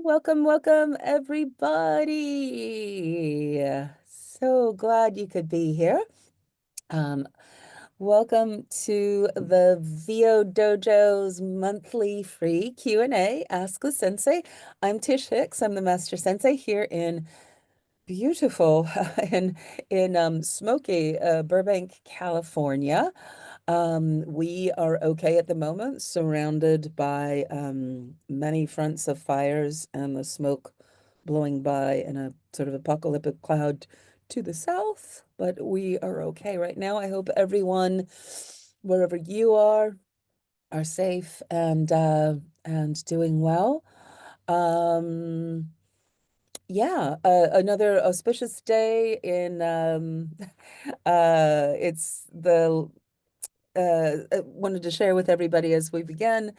Welcome, everybody. So glad you could be here. Um, Welcome to the VO Dojo's monthly free Q&A, Ask the Sensei. I'm Tish Hicks. I'm the Master Sensei here in beautiful in smoky Burbank, California. We are okay at the moment, surrounded by many fronts of fires and the smoke blowing by in a sort of apocalyptic cloud to the south, but we are okay right now. I hope everyone, wherever you are safe and doing well. Um, yeah, another auspicious day in it's the wanted to share with everybody as we begin.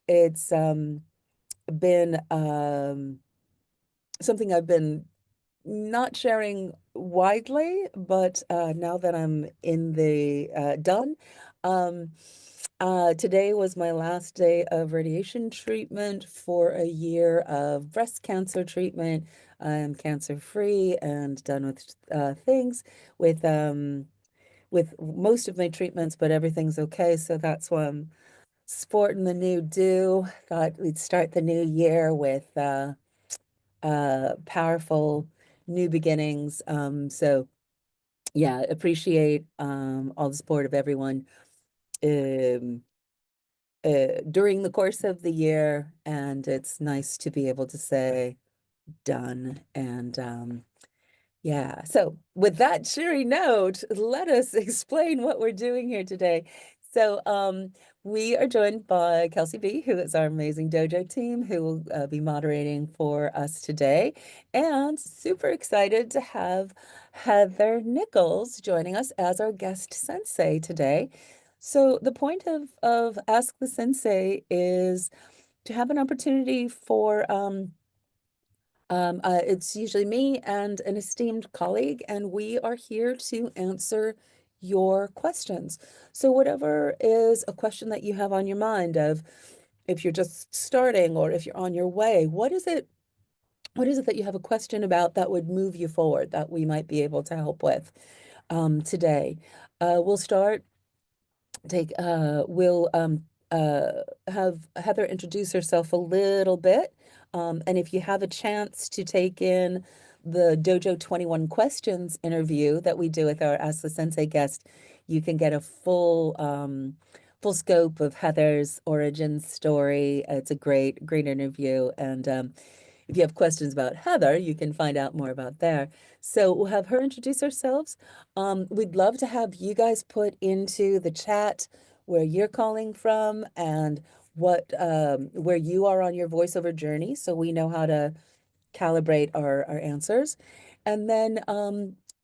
It's been something I've been not sharing widely, but now that I'm in the done, um, today was my last day of radiation treatment for a year of breast cancer treatment. I'm cancer-free and done with things with most of my treatments, but everything's okay. So that's why I'm sporting the new do. Thought we'd start the new year with powerful new beginnings. So yeah, appreciate all the support of everyone um, during the course of the year, and it's nice to be able to say done. And yeah, so with that cheery note, let us explain what we're doing here today. So we are joined by Kelsey B, who is our amazing dojo team, who will be moderating for us today. And super excited to have Heather Nichols joining us as our guest sensei today. So the point of Ask the Sensei is to have an opportunity for it's usually me and an esteemed colleague, and we are here to answer your questions. So whatever is a question that you have on your mind of if you're just starting or if you're on your way, what is it that you have a question about that would move you forward that we might be able to help with today? We'll start we'll have Heather introduce herself a little bit. And if you have a chance to take in the Dojo 21 Questions interview that we do with our Ask the Sensei guest, you can get a full scope of Heather's origin story. It's a great interview. And if you have questions about Heather, you can find out more about there. So we'll have her introduce ourselves. We'd love to have you guys put into the chat where you're calling from and where you are on your voiceover journey, so we know how to calibrate our answers. And then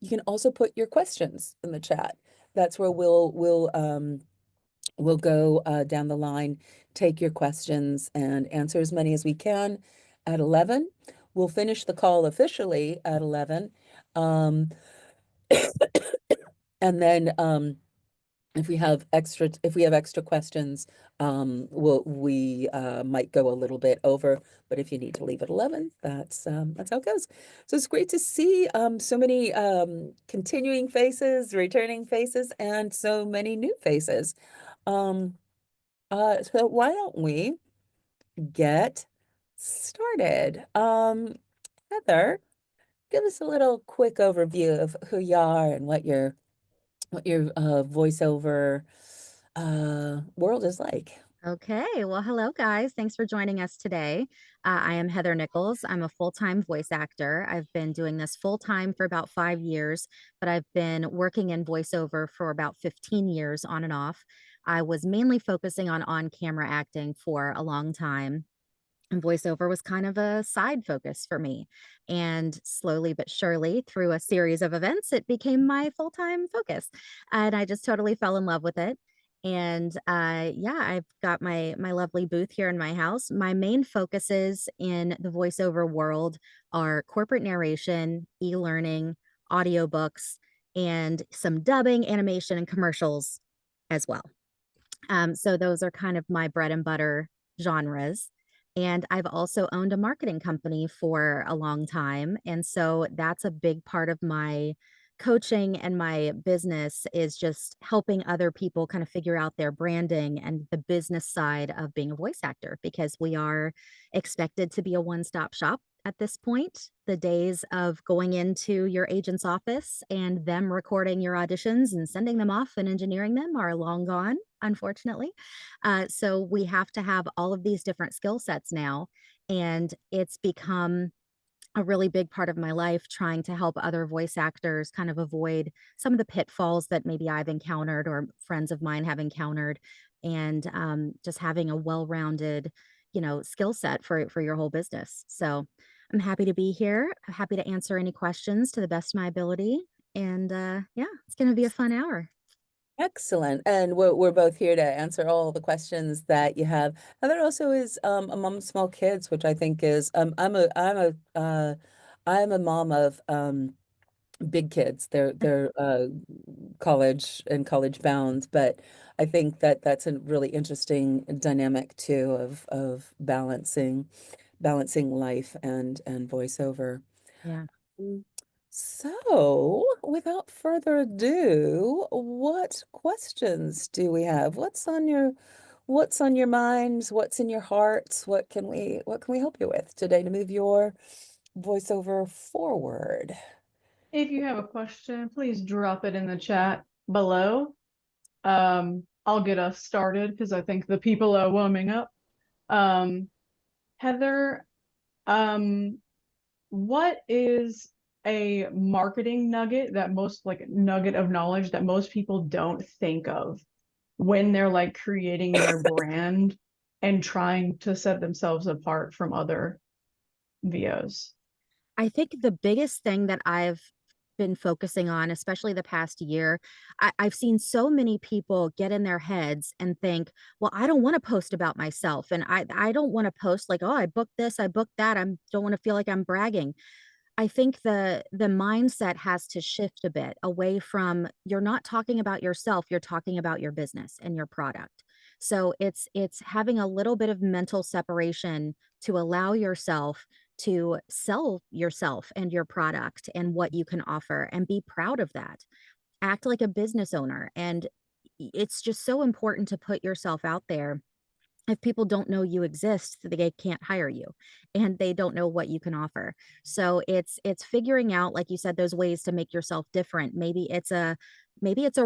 you can also put your questions in the chat. That's where we'll go down the line, take your questions and answer as many as we can at 11. We'll finish the call officially at 11. Um, and then if we have extra questions, we might go a little bit over, but if you need to leave at 11, that's how it goes. So it's great to see so many continuing faces, returning faces, and so many new faces. So why don't we get started? Heather, give us a little quick overview of who you are and what your voiceover world is like. Okay, well, hello guys. Thanks for joining us today. I am Heather Nichols. I'm a full-time voice actor. I've been doing this full-time for about 5 years, but I've been working in voiceover for about 15 years on and off. I was mainly focusing on-camera acting for a long time. And voiceover was kind of a side focus for me. And slowly but surely, through a series of events, it became my full time focus. And I just totally fell in love with it. And yeah, I've got my lovely booth here in my house. My main focuses in the voiceover world are corporate narration, e-learning, audiobooks, and some dubbing, animation, and commercials as well. So those are kind of my bread and butter genres. And I've also owned a marketing company for a long time. And so that's a big part of my coaching and my business is just helping other people kind of figure out their branding and the business side of being a voice actor because we are expected to be a one-stop shop at this point. The days of going into your agent's office and them recording your auditions and sending them off and engineering them are long gone, unfortunately. So we have to have all of these different skill sets now. And it's become a really big part of my life trying to help other voice actors kind of avoid some of the pitfalls that maybe I've encountered or friends of mine have encountered, and just having a well-rounded, skill set for your whole business. So I'm happy to be here. I'm happy to answer any questions to the best of my ability. And yeah, it's going to be a fun hour. Excellent. And we're both here to answer all the questions that you have. Heather also is a mom of small kids, which I think is I'm a mom of big kids. They're college and college bound, but I think that that's a really interesting dynamic too of balancing life and voiceover. Yeah. Mm. So, without further ado, what questions do we have? What's on your minds? What's in your hearts? What can we help you with today to move your voiceover forward? If you have a question, please drop it in the chat below. I'll get us started because I think the people are warming up. Heather, um, what is a marketing nugget that most like nugget of knowledge that most people don't think of when they're like creating their brand and trying to set themselves apart from other VOs? I think the biggest thing that I've been focusing on, especially the past year, I've seen so many people get in their heads and think, well, I don't want to post about myself. And I don't want to post like, oh, I booked this, I booked that. I don't want to feel like I'm bragging. I think the mindset has to shift a bit away from you're not talking about yourself, you're talking about your business and your product. So it's having a little bit of mental separation to allow yourself to sell yourself and your product and what you can offer and be proud of that. Act like a business owner, and it's just so important to put yourself out there. If people don't know you exist, they can't hire you and they don't know what you can offer. So it's figuring out, like you said, those ways to make yourself different. Maybe it's a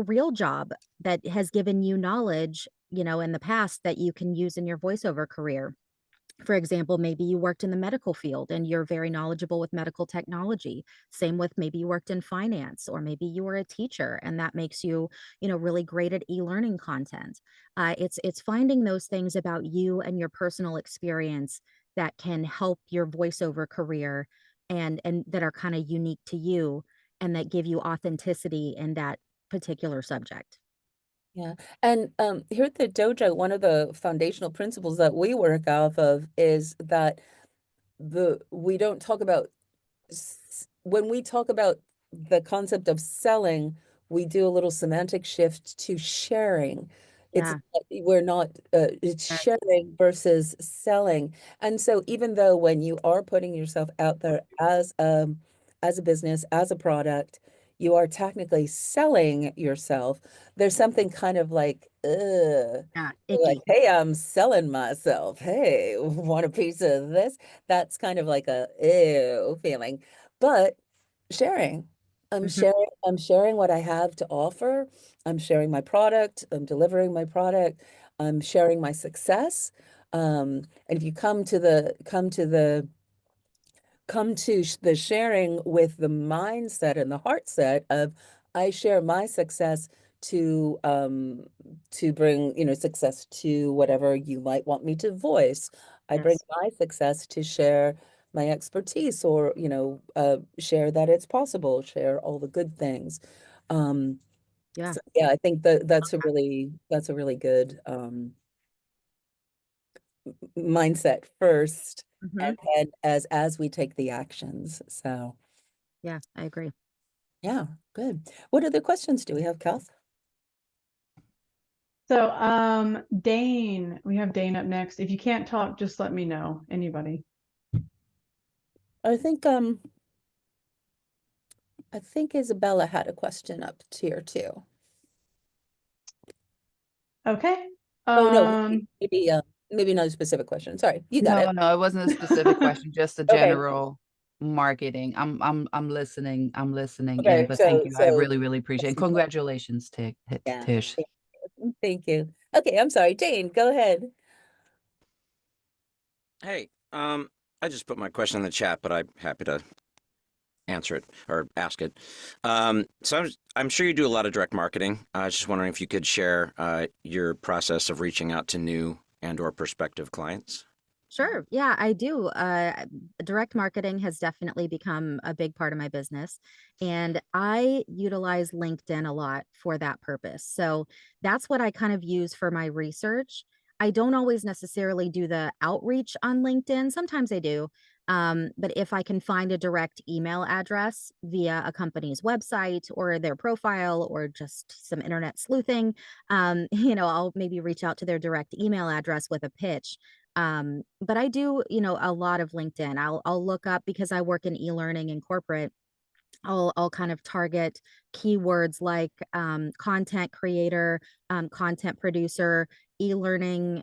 real job that has given you knowledge, in the past that you can use in your voiceover career. For example, maybe you worked in the medical field and you're very knowledgeable with medical technology. Same with maybe you worked in finance, or maybe you were a teacher and that makes you, really great at e-learning content. It's finding those things about you and your personal experience that can help your voiceover career, and that are kind of unique to you and that give you authenticity in that particular subject. Yeah. And here at the dojo, one of the foundational principles that we work off of is that the we don't talk about when we talk about the concept of selling, we do a little semantic shift to sharing. It's Yeah. we're not it's Right. sharing versus selling. And so even though when you are putting yourself out there as a business, as a product, you are technically selling yourself, there's something kind of Yeah. like, Icky. hey, I'm selling myself. Hey, want a piece of this? That's kind of like a ew feeling. But sharing, Mhm. I'm sharing what I have to offer. I'm sharing my product. I'm delivering my product. I'm sharing my success. And if you come to the sharing with the mindset and the heart set of I share my success to bring, success to whatever you might want me to voice. I bring Yes. my success to share my expertise, or share that it's possible, share all the good things. um Yeah. so yeah, I think that that's a really good mindset first, Mhm. and then as we take the actions. So Yeah, I agree. yeah, good. What other questions do we have, Kath? So, Dane, we have Dane up next. If you can't talk, just let me know. Anybody? I think Isabella had a question up here too. Okay. Oh no, maybe not a specific question. Sorry, you got it. No, it wasn't a specific question, just a Okay. general marketing. I'm listening. I'm listening in, Okay, but thank so you. I really appreciate it. And congratulations, yeah, Tish. thank you. Okay, I'm sorry, Jane, go ahead. Hey, I just put my question in the chat, but I'm happy to answer it or ask it. I'm sure you do a lot of direct marketing. I was just wondering if you could share your process of reaching out to new and/or prospective clients. Sure. Yeah, I do. Direct marketing has definitely become a big part of my business, and I utilize LinkedIn a lot for that purpose. So that's what I kind of use for my research. I don't always necessarily do the outreach on LinkedIn. Sometimes I do. But if I can find a direct email address via a company's website or their profile or just some internet sleuthing, I'll maybe reach out to their direct email address with a pitch. But I do, a lot of LinkedIn. I'll look up, because I work in e-learning and corporate. I'll kind of target keywords like content creator, content producer, e-learning,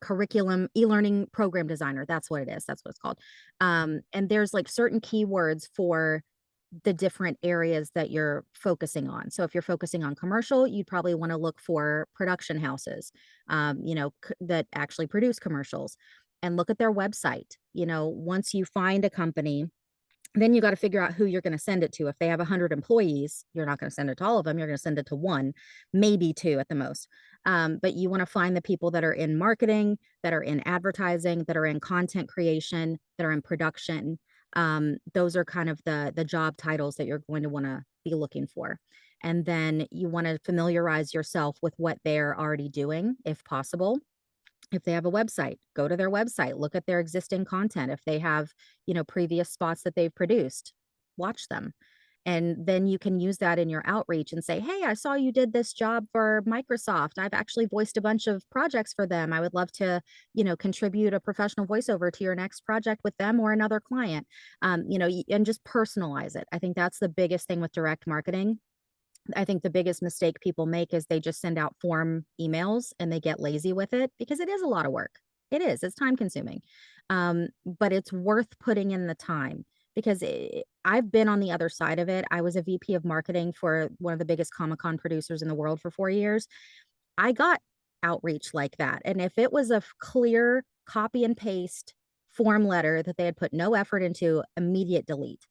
curriculum, e-learning program designer. That's what it is. That's what it's called. And there's like certain keywords for the different areas that you're focusing on. So if you're focusing on commercial, you'd probably want to look for production houses, that actually produce commercials, and look at their website. Once you find a company, then you got to figure out who you're going to send it to. If they have 100 employees, you're not going to send it to all of them. You're going to send it to one, maybe two at the most. But you want to find the people that are in marketing, that are in advertising, that are in content creation, that are in production. Those are kind of the job titles that you're going to want to be looking for. And then you want to familiarize yourself with what they're already doing, if possible. If they have a website, go to their website, look at their existing content. If they have, previous spots that they've produced, watch them. And then you can use that in your outreach and say, hey, I saw you did this job for Microsoft. I've actually voiced a bunch of projects for them. I would love to, contribute a professional voiceover to your next project with them or another client. And just personalize it. I think that's the biggest thing with direct marketing. I think the biggest mistake people make is they just send out form emails and they get lazy with it, because it is a lot of work. It is, it's time consuming. But it's worth putting in the time, because I've been on the other side of it. I was a VP of marketing for one of the biggest Comic-Con producers in the world for 4 years. I got outreach like that. And if it was a clear copy and paste form letter that they had put no effort into, immediate delete.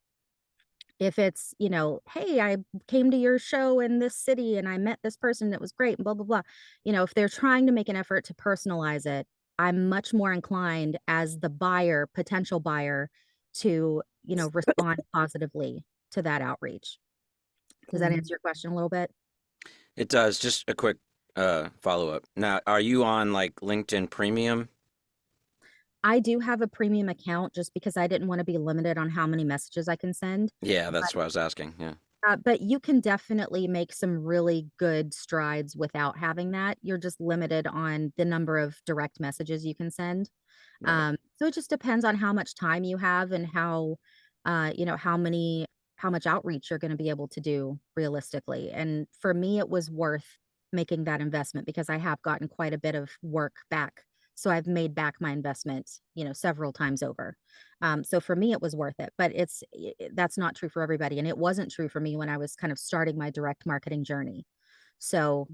If it's, hey, I came to your show in this city and I met this person that was great and blah, blah, blah. If they're trying to make an effort to personalize it, I'm much more inclined as the buyer, potential buyer, to, respond positively to that outreach. Does that answer your question a little bit? It does. Just a quick follow-up. Now, are you on like LinkedIn Premium? I do have a premium account just because I didn't want to be limited on how many messages I can send. Yeah, that's what I was asking. Yeah. But you can definitely make some really good strides without having that. You're just limited on the number of direct messages you can send. Right. So it just depends on how much time you have and how, how much outreach you're going to be able to do realistically. And for me, it was worth making that investment, because I have gotten quite a bit of work back. So I've made back my investment, several times over. So for me, it was worth it, but that's not true for everybody. And it wasn't true for me when I was kind of starting my direct marketing journey. So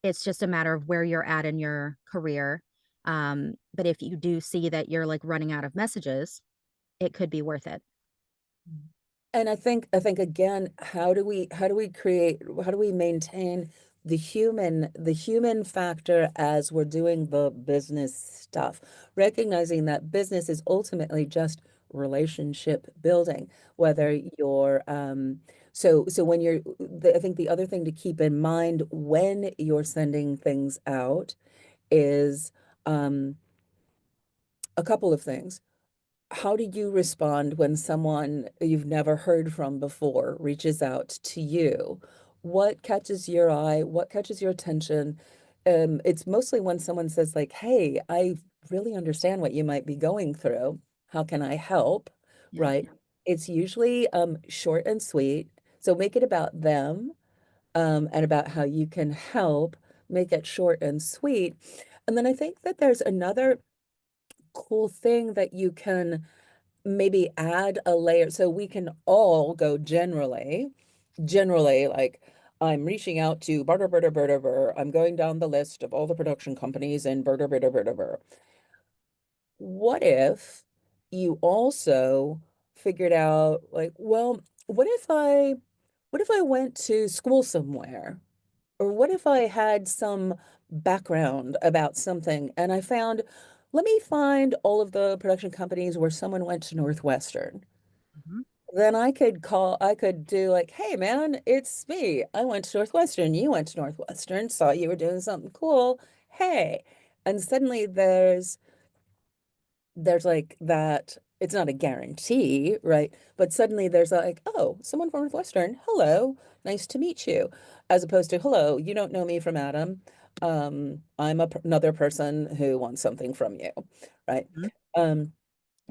it's just a matter of where you're at in your career. But if you do see that you're like running out of messages, it could be worth it. And I think again, how do we maintain the human factor as we're doing the business stuff, recognizing that business is ultimately just relationship building, whether you're so when I think the other thing to keep in mind when you're sending things out is a couple of things. How do you respond when someone you've never heard from before reaches out to you? what catches your eye, what catches your attention. It's mostly when someone says like, hey, I really understand what you might be going through. How can I help? Yeah. Right? It's usually short and sweet. So make it about them and about how you can help, make it short and sweet. And then I think that there's another cool thing that you can maybe add a layer. So we can all go generally, like, I'm reaching out to barter, barter, barter, barter. I'm going down the list of all the production companies and barter, barter, barter, barter. What if you also figured out like, well, what if I went to school somewhere? Or what if I had some background about something and I found, let me find all of the production companies where someone went to Northwestern. Mhm. Then I could do like, hey man, it's me. I went to Northwestern, you went to Northwestern, saw you were doing something cool. Hey. And suddenly there's like that, it's not a guarantee, right? But suddenly there's like, oh, someone from Northwestern, hello, nice to meet you. As opposed to, hello, you don't know me from Adam. I'm another person who wants something from you, right? Mhm. Um,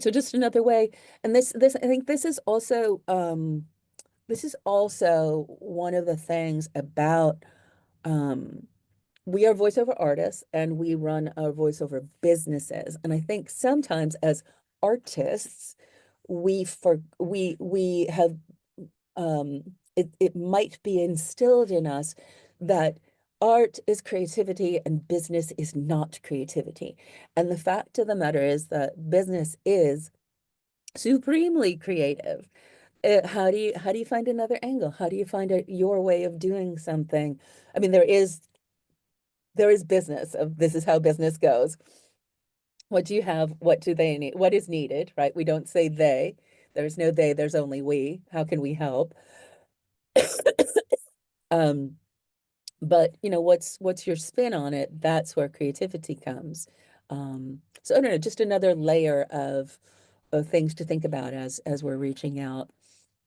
so just another way. And this, I think this is also one of the things about, um, we are voiceover artists and we run our voiceover businesses. And I think sometimes as artists, we have it might be instilled in us that art is creativity and business is not creativity. And the fact of the matter is that business is supremely creative. How do you find another angle? How do you find your way of doing something? I mean, there is business of this is how business goes. What do you have? What do they need? What is needed, right? We don't say they. There's no they, there's only we. How can we help? Um, but you know, what's your spin on it? That's where creativity comes. So I don't know, just another layer of things to think about as we're reaching out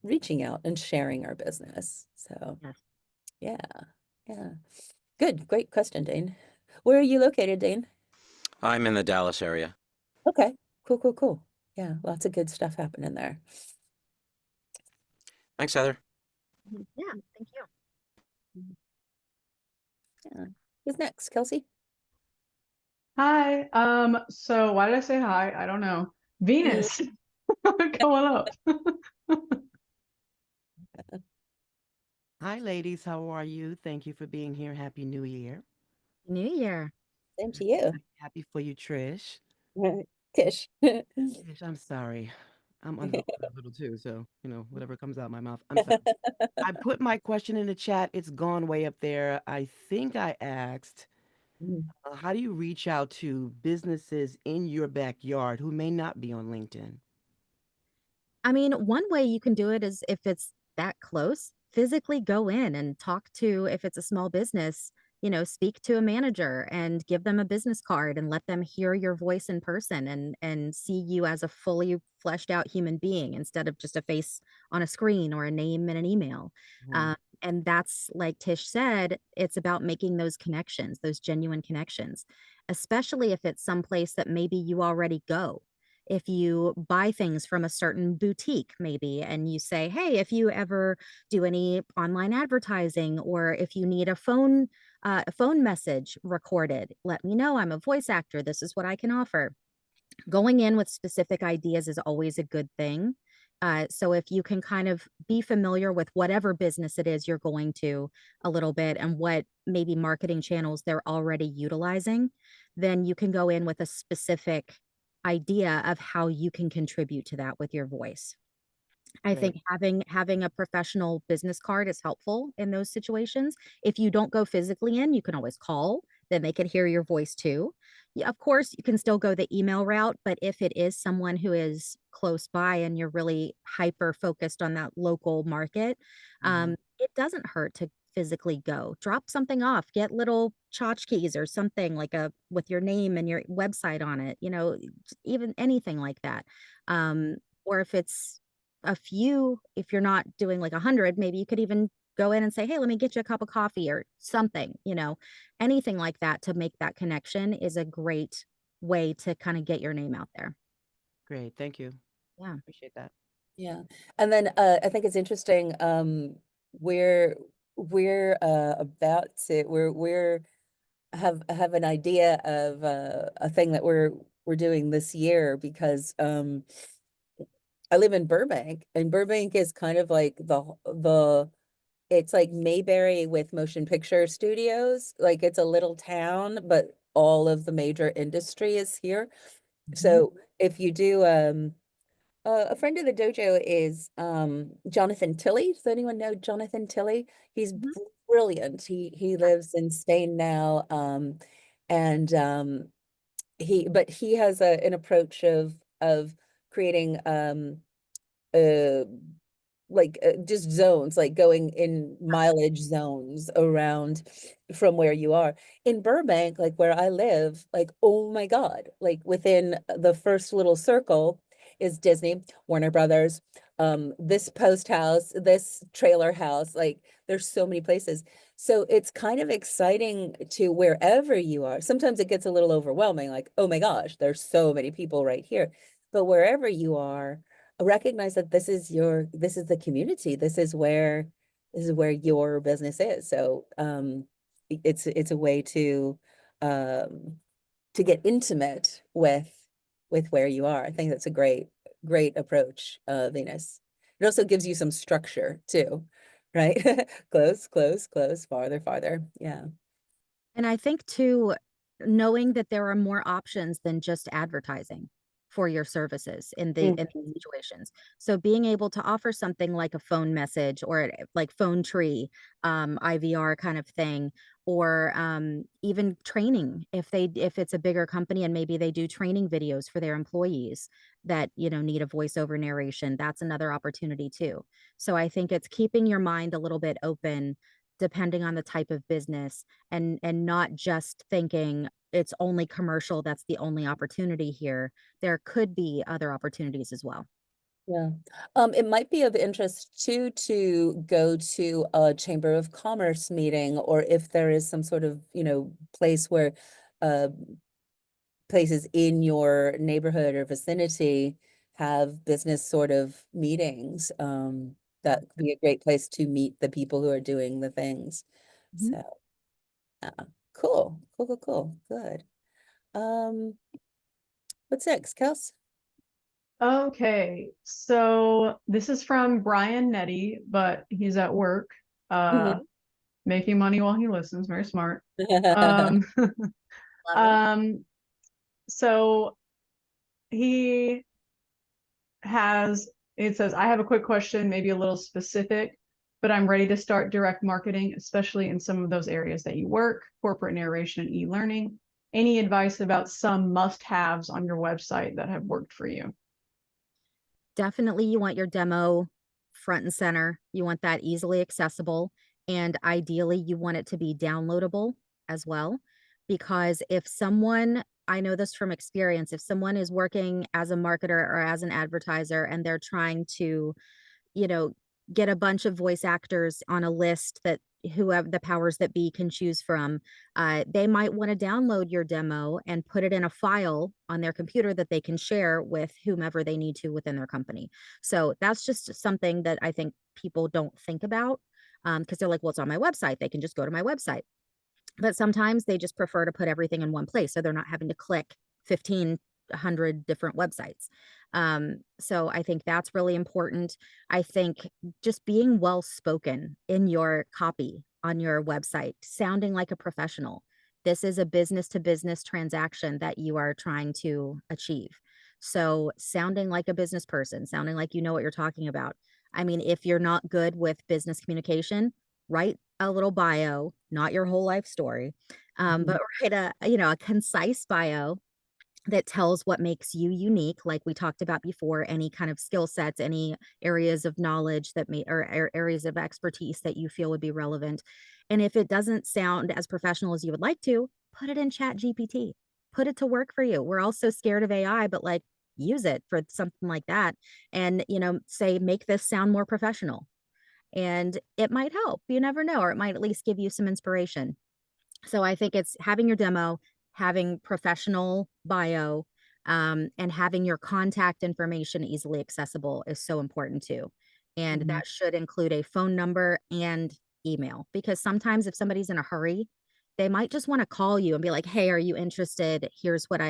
and sharing our business. So Yes. yeah, yeah. Good, great question, Dane. Where are you located, Dane? I'm in the Dallas area. Okay, cool, cool, cool. Yeah, lots of good stuff happening there. Thanks, Heather. Yeah, thank you. Yeah. Who's next, Kelsey? Hi. So why did I say hi? I don't know. Venus. Come on up. Hi, ladies. How are you? Thank you for being here. Happy New Year. New Year. Same to you. Happy for you, Trish. Tish. Trish, I'm sorry. I'm under the weather a little too, so whatever comes out my mouth. I'm sorry. I put my question in the chat. It's gone way up there. I think I asked, how do you reach out to businesses in your backyard who may not be on LinkedIn? I mean, one way you can do it is if it's that close, physically go in and talk to, if it's a small business, speak to a manager and give them a business card and let them hear your voice in person and see you as a fully fleshed out human being instead of just a face on a screen or a name in an email. Mhm. And that's like Tish said, it's about making those connections, those genuine connections, especially if it's someplace that maybe you already go. If you buy things from a certain boutique, maybe, and you say, hey, if you ever do any online advertising or if you need a phone message recorded, let me know. I'm a voice actor. This is what I can offer. Going in with specific ideas is always a good thing. So if you can kind of be familiar with whatever business it is you're going to a little bit and what maybe marketing channels they're already utilizing, then you can go in with a specific idea of how you can contribute to that with your voice. I Great. think having a professional business card is helpful in those situations. If you don't go physically in, you can always call, then they can hear your voice too. Yeah, of course, you can still go the email route, but if it is someone who is close by and you're really hyper focused on that local market, Mhm. it doesn't hurt to physically go. Drop something off, get little tchotchkes or something like a with your name and your website on it, even anything like that. Or if it's a few, if you're not doing like 100, maybe you could even go in and say, hey, let me get you a cup of coffee or something, anything like that to make that connection is a great way to kind of get your name out there. Great. Thank you. Yeah. Appreciate that. Yeah. And then I think it's interesting, we're about to we're have an idea of a thing that we're doing this year because I live in Burbank, and Burbank is kind of like it's like Mayberry with motion picture studios. Like it's a little town, but all of the major industry is here. So if you do a friend of the dojo is Jonathan Tilley. Does anyone know Jonathan Tilley? He's brilliant. He lives in Spain now. And he has an approach of creating uh just zones, like going in mileage zones around from where you are. In Burbank, like where I live, like, oh my God, like within the first little circle is Disney, Warner Brothers, this post house, this trailer house, like there's so many places. So it's kind of exciting to wherever you are. Sometimes it gets a little overwhelming, like, oh my gosh, there's so many people right here. But wherever you are, recognize that this is the community. This is where your business is. So it's a way to get intimate with where you are. I think that's a great approach, Venus. It also gives you some structure too, right? Close, close, close, farther, farther. Yeah. And I think too, knowing that there are more options than just advertising for your services in these situations. So being able to offer something like a phone message or like phone tree, IVR kind of thing, or even training if it's a bigger company and maybe they do training videos for their employees that need a voiceover narration. That's another opportunity too. So I think it's keeping your mind a little bit open depending on the type of business and not just thinking it's only commercial, that's the only opportunity here. There could be other opportunities as well. Yeah. It might be of interest too to go to a Chamber of Commerce meeting, or if there is some sort of, place where uh places in your neighborhood or vicinity have business sort of meetings. That could be a great place to meet the people who are doing the things. So, cool, cool, cool, cool, good. What's next, Kels? Okay, so this is from Brian Nettie, but he's at work, making money while he listens. Very smart. So he it says, I have a quick question, maybe a little specific, but I'm ready to start direct marketing, especially in some of those areas that you work, corporate narration and e-learning. Any advice about some must-haves on your website that have worked for you? Definitely you want your demo front and center. You want that easily accessible. And ideally, you want it to be downloadable as well. Because if someone, I know this from experience, if someone is working as a marketer or as an advertiser and they're trying to, get a bunch of voice actors on a list that whoever the powers that be can choose from, they might want to download your demo and put it in a file on their computer that they can share with whomever they need to within their company. So that's just something that I think people don't think about because they're like, well, it's on my website. They can just go to my website. But sometimes they just prefer to put everything in one place so they're not having to click 1,500 different websites. So I think that's really important. I think just being well spoken in your copy on your website, sounding like a professional. This is a business to business transaction that you are trying to achieve. So sounding like a business person, sounding like you know what you're talking about. I mean, if you're not good with business communication, write a little bio, not your whole life story, but write a concise bio that tells what makes you unique, like we talked about before, any kind of skill sets, any areas of knowledge that may or areas of expertise that you feel would be relevant. And if it doesn't sound as professional as you would like to, put it in Chat GPT. Put it to work for you. We're all so scared of AI, but like use it for something like that. And say, make this sound more professional. and it might help. You never know, or it might at least give you some inspiration. So I think it's having your demo, having professional bio, and having your contact information easily accessible is so important too. And that should include a phone number and email, because sometimes if somebody's in a hurry, they might just want to call you and be like, hey, are you interested? Here's what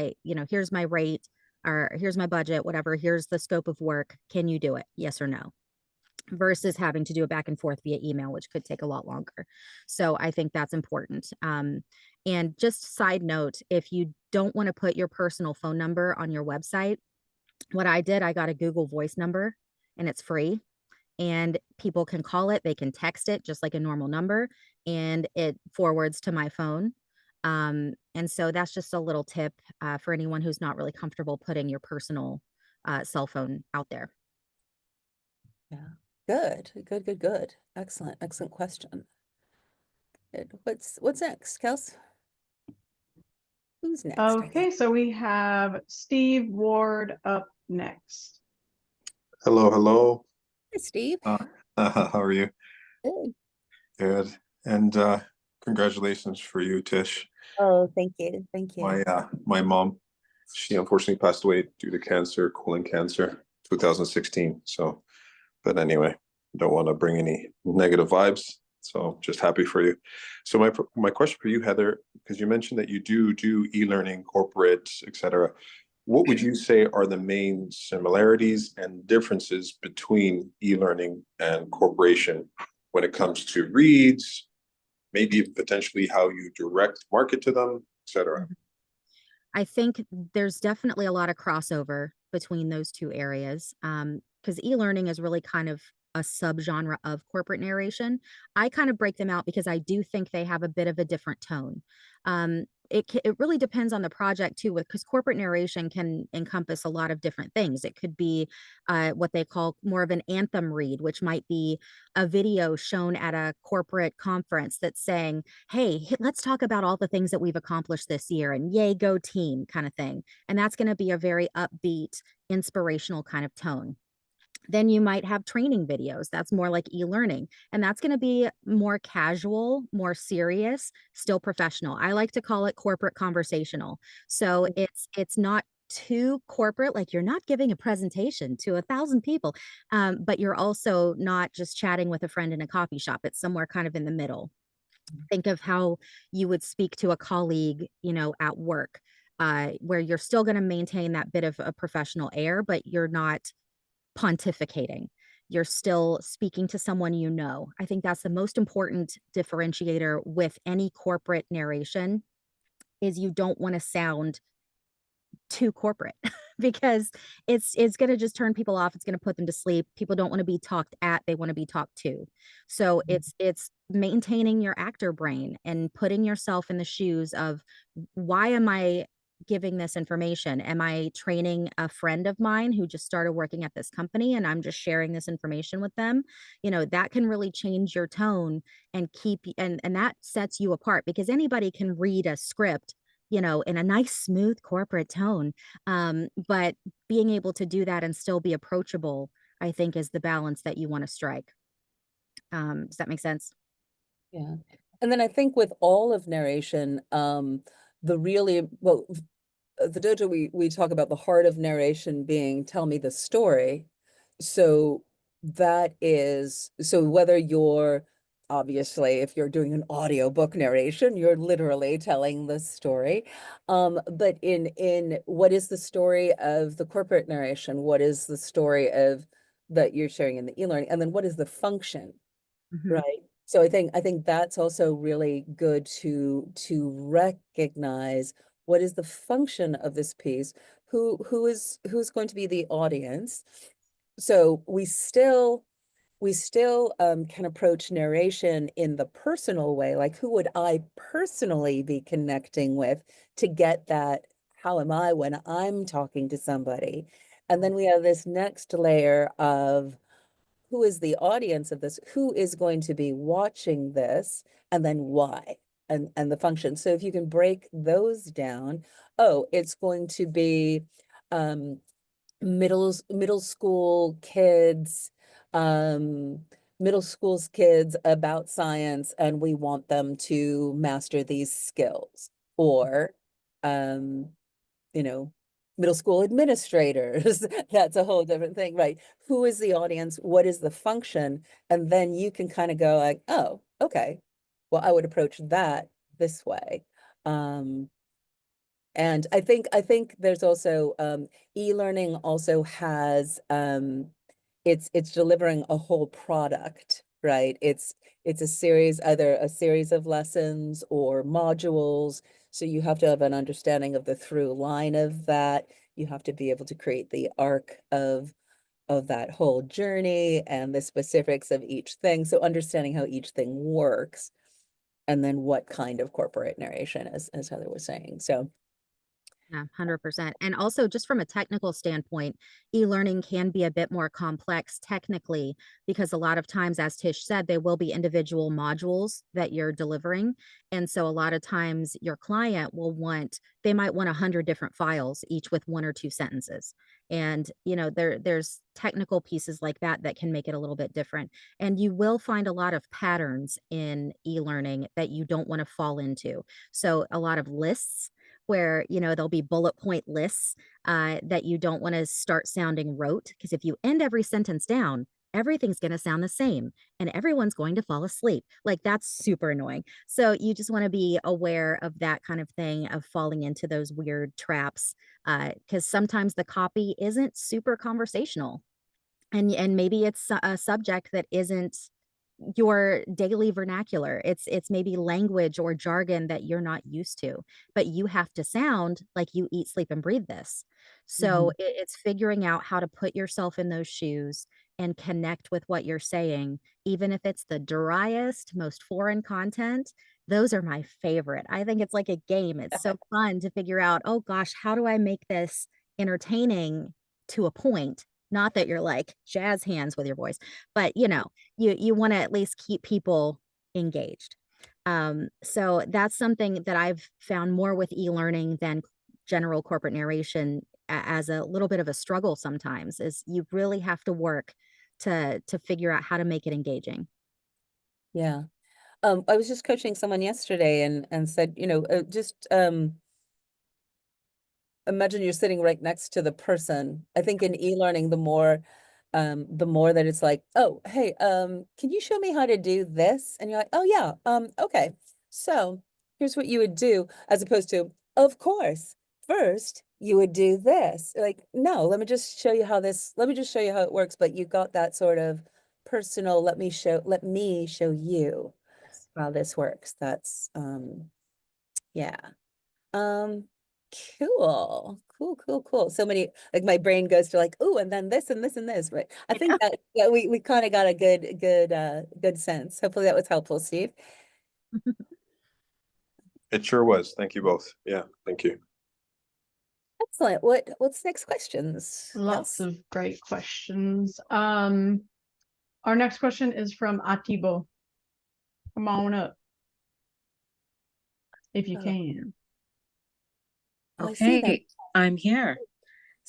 here's my rate, or here's my budget, whatever. Here's the scope of work. Can you do it? Yes or no? Versus having to do it back and forth via email, which could take a lot longer. So I think that's important. And just side note, if you don't want to put your personal phone number on your website, what I did, I got a Google Voice number, and it's free. And people can call it, they can text it just like a normal number, and it forwards to my phone. And so that's just a little tip for anyone who's not really comfortable putting your personal cell phone out there. Yeah. Good. Excellent. Excellent question. Good. What's next, Kels? Who's next? Okay, so we have Steve Ward up next. Hello. Hey, Steve. How are you? Good. Good. And congratulations for you, Tish. Oh, thank you. My mom, she unfortunately passed away due to cancer, colon cancer, 2016. So, but anyway, don't want to bring any negative vibes. So just happy for you. So my question for you, Heather, because you mentioned that you do e-learning, corporate, etc. What would you say are the main similarities and differences between e-learning and corporation when it comes to reads, maybe potentially how you direct market to them, etc.? I think there's definitely a lot of crossover between those two areas, because e-learning is really kind of a subgenre of corporate narration. I kind of break them out because I do think they have a bit of a different tone. It really depends on the project too, because corporate narration can encompass a lot of different things. It could be what they call more of an anthem read, which might be a video shown at a corporate conference that's saying, hey, let's talk about all the things that we've accomplished this year and yay, go team kind of thing. And that's going to be a very upbeat, inspirational kind of tone. Then you might have training videos. That's more like e-learning. And that's going to be more casual, more serious, still professional. I like to call it corporate conversational. So it's not too corporate, like you're not giving a presentation to 1,000 people, but you're also not just chatting with a friend in a coffee shop. It's somewhere kind of in the middle. Think of how you would speak to a colleague, at work, where you're still going to maintain that bit of a professional air, but you're not pontificating. You're still speaking to someone you know. I think that's the most important differentiator with any corporate narration, is you don't want to sound too corporate because it's going to just turn people off. It's going to put them to sleep. People don't want to be talked at, they want to be talked to. So it's maintaining your actor brain and putting yourself in the shoes of, why am I giving this information? Am I training a friend of mine who just started working at this company and I'm just sharing this information with them? That can really change your tone and and that sets you apart, because anybody can read a script in a nice, smooth corporate tone. But being able to do that and still be approachable, I think, is the balance that you want to strike. Does that make sense? Yeah. And then I think with all of narration, the dojo, we talk about the heart of narration being tell me the story. So whether you're, obviously, if you're doing an audiobook narration, you're literally telling the story. But in what is the story of the corporate narration? What is the story of that you're sharing in the e-learning? And then what is the function, right? So I think that's also really good to recognize what is the function of this piece, who's going to be the audience. So we still can approach narration in the personal way, like who would I personally be connecting with to get that, how am I when I'm talking to somebody? And then we have this next layer of who is the audience of this, who is going to be watching this, and then why, and the function. So if you can break those down, it's going to be middle school kids, middle school's kids about science and we want them to master these skills. Or, you know, middle school administrators. That's a whole different thing, right? Who is the audience? What is the function? And then you can kind of go like, oh, okay, well, I would approach that this way. And I think there's also e-learning also has it's delivering a whole product, right? It's a series, either a series of lessons or modules. So you have to have an understanding of the through line of that. You have to be able to create the arc of that whole journey and the specifics of each thing. So understanding how each thing works, and then what kind of corporate narration, as Heather was saying. So Yeah, 100%. And also, just from a technical standpoint, e-learning can be a bit more complex technically, because a lot of times, as Tish said, they will be individual modules that you're delivering. And so a lot of times your client will want, they might want 100 different files, each with 1 or 2 sentences. And, you know, there's technical pieces like that that can make it a little bit different. And you will find a lot of patterns in e-learning that you don't want to fall into. So a lot of lists, where, you know, there'll be bullet point lists that you don't want to start sounding rote, because if you end every sentence down, everything's going to sound the same and everyone's going to fall asleep. Like, that's super annoying. So you just want to be aware of that kind of thing, of falling into those weird traps, because sometimes the copy isn't super conversational, and maybe it's a subject that isn't your daily vernacular. It's maybe language or jargon that you're not used to, but you have to sound like you eat, sleep, and breathe this. So it's figuring out how to put yourself in those shoes and connect with what you're saying, even if it's the driest, most foreign content. Those are my favorite. I think it's like a game. It's so fun to figure out, oh gosh, how do I make this entertaining to a point? Not that you're like jazz hands with your voice, but you know, you want to at least keep people engaged. So that's something that I've found more with e-learning than general corporate narration, as a little bit of a struggle sometimes, is you really have to work to figure out how to make it engaging. yeah. I was just coaching someone yesterday and said, just imagine you're sitting right next to the person. I think in e-learning, the more that it's like, oh, hey, can you show me how to do this? And you're like, oh yeah, okay. So here's what you would do, as opposed to, of course, first you would do this. Like, no, let me just show you let me just show you how it works. But you got that sort of personal, let me show you Yes. how this works. That's yeah. Um, cool. So many, like my brain goes to like, oh, and then this and this and this, right? I think that, yeah, we kind of got a good sense. Hopefully that was helpful, Steve. It sure was. Thank you both. Yeah, thank you. Excellent. What's next questions? Lots of great questions. Our next question is from Atibo. Come on up, if you Oh, can. I see them. Okay, I'm here.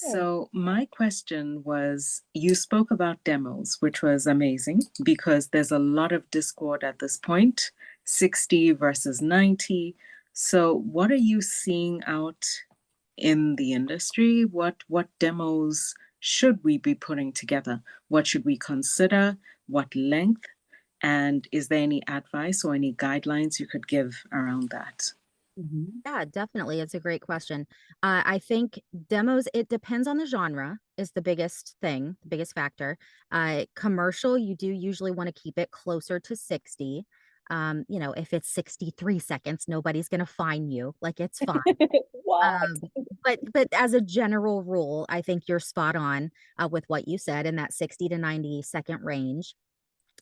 Yeah. So my question was, you spoke about demos, which was amazing because there's a lot of discord at this point, 60 versus 90. So what are you seeing out in the industry? What demos should we be putting together? What should we consider? What length? And is there any advice or any guidelines you could give around that? Yeah, definitely. It's a great question. I think demos, it depends on the genre, is the biggest thing, the biggest factor. Commercial, you do usually want to keep it closer to 60. You know, if it's 63 seconds, nobody's going to fine you. Like, it's fine. What? But as a general rule, I think you're spot on with what you said in that 60 to 90-second range.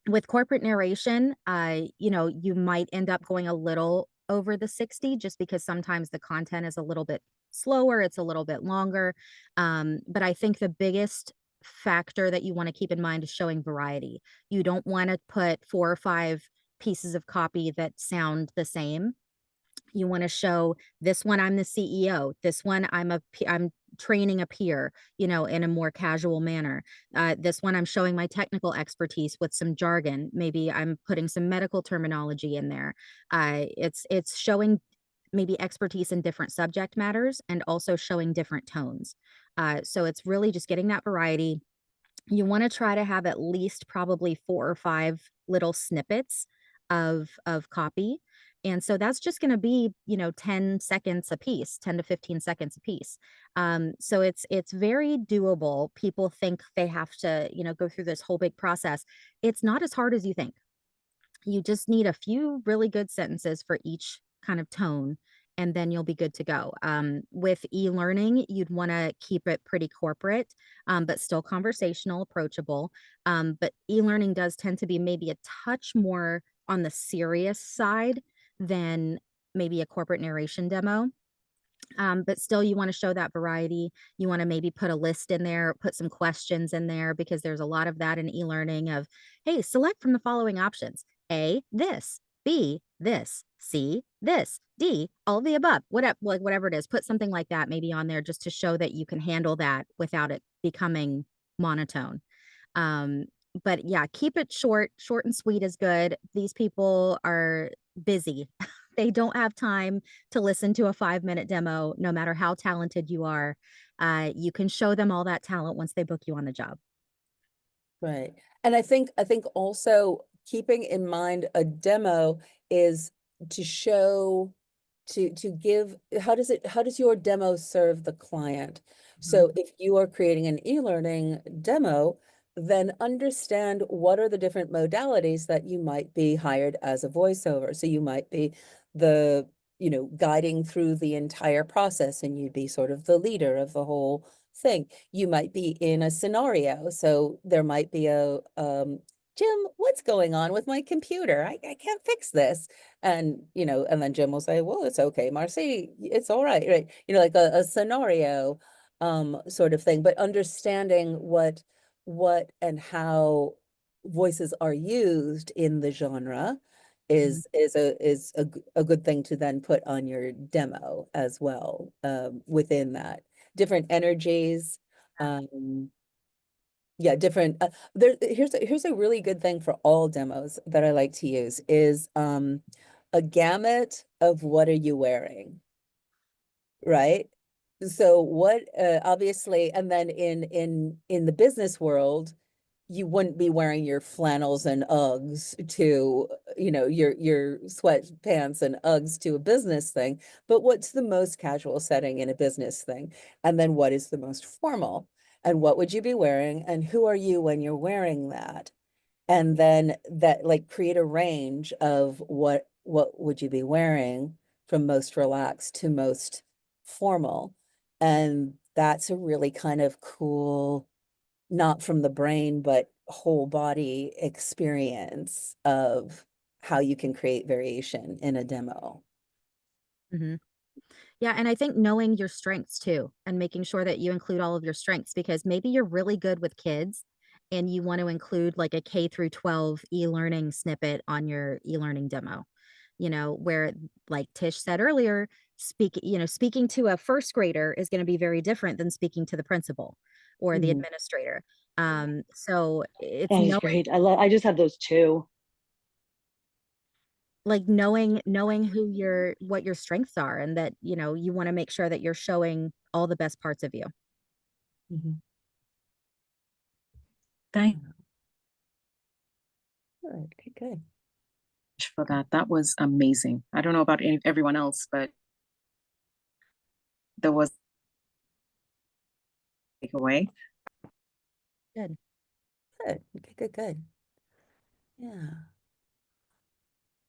With corporate narration, you know, you might end up going a little over the 60, just because sometimes the content is a little bit slower, it's a little bit longer. But I think the biggest factor that you want to keep in mind is showing variety. You don't want to put 4 or 5 pieces of copy that sound the same. You want to show this one, I'm the CEO. This one, I'm training a peer, you know, in a more casual manner. This one, I'm showing my technical expertise with some jargon. Maybe I'm putting some medical terminology in there. It's showing maybe expertise in different subject matters and also showing different tones. So it's really just getting that variety. You want to try to have at least probably 4 or 5 little snippets of copy. And so that's just going to be, you know, 10 seconds a piece, 10 to 15 seconds a piece. So it's very doable. People think they have to, you know, go through this whole big process. It's not as hard as you think. You just need a few really good sentences for each kind of tone, and then you'll be good to go. With e-learning, you'd want to keep it pretty corporate, but still conversational, approachable. But e-learning does tend to be maybe a touch more on the serious side than maybe a corporate narration demo. But still, you want to show that variety. You want to maybe put a list in there, put some questions in there, because there's a lot of that in e-learning of, hey, select from the following options. A, this, B, this, C, this, D, all of the above, whatever it is, put something like that maybe on there just to show that you can handle that without it becoming monotone. But yeah, keep it short. Short and sweet is good. These people are busy. They don't have time to listen to a 5-minute demo, no matter how talented you are. You can show them all that talent once they book you on the job. Right. And I think also keeping in mind a demo is to show to give how does your demo serve the client? So if you are creating an e-learning demo, then understand what are the different modalities that you might be hired as a voiceover. So you might be the, you know, guiding through the entire process, and you'd be sort of the leader of the whole thing. You might be in a scenario. So there might be a, Jim, what's going on with my computer? I can't fix this. And, you know, and then Jim will say, well, it's okay, Marcy, it's all right, right? You know, like a scenario sort of thing, but understanding what and how voices are used in the genre is a good thing to then put on your demo as well, within that. Different energies, yeah, different here's a really good thing for all demos that I like to use is a gamut of what are you wearing, right? So what obviously, and then in the business world, you wouldn't be wearing your flannels and Uggs to, you know, your sweatpants and Uggs to a business thing. But what's the most casual setting in a business thing? And then what is the most formal? And what would you be wearing? And who are you when you're wearing that? And then that, like, create a range of what would you be wearing from most relaxed to most formal. And that's a really kind of cool, not from the brain, but whole body experience of how you can create variation in a demo. Mm-hmm. Yeah, and I think knowing your strengths too, and making sure that you include all of your strengths, because maybe you're really good with kids and you want to include like a K through 12 e-learning snippet on your e-learning demo. You know, where, like Tish said earlier, speaking to a first grader is going to be very different than speaking to the principal or the administrator. So it's That is great. I just have those two. Like knowing what your strengths are, and that, you know, you want to make sure that you're showing all the best parts of you. Thank Good, good. you for that. That was amazing. I don't know about everyone else, but there was takeaway. Good. Good. Yeah.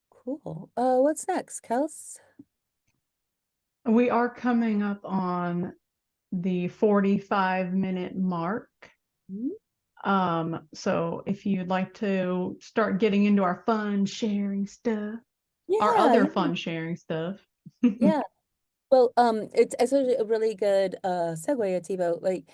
Cool. What's next, Kels? We are coming up on the 45-minute mark. So if you'd like to start getting into our fun sharing stuff, our other fun sharing stuff. Yeah. Well, it's a really good segue, Ativo. Like,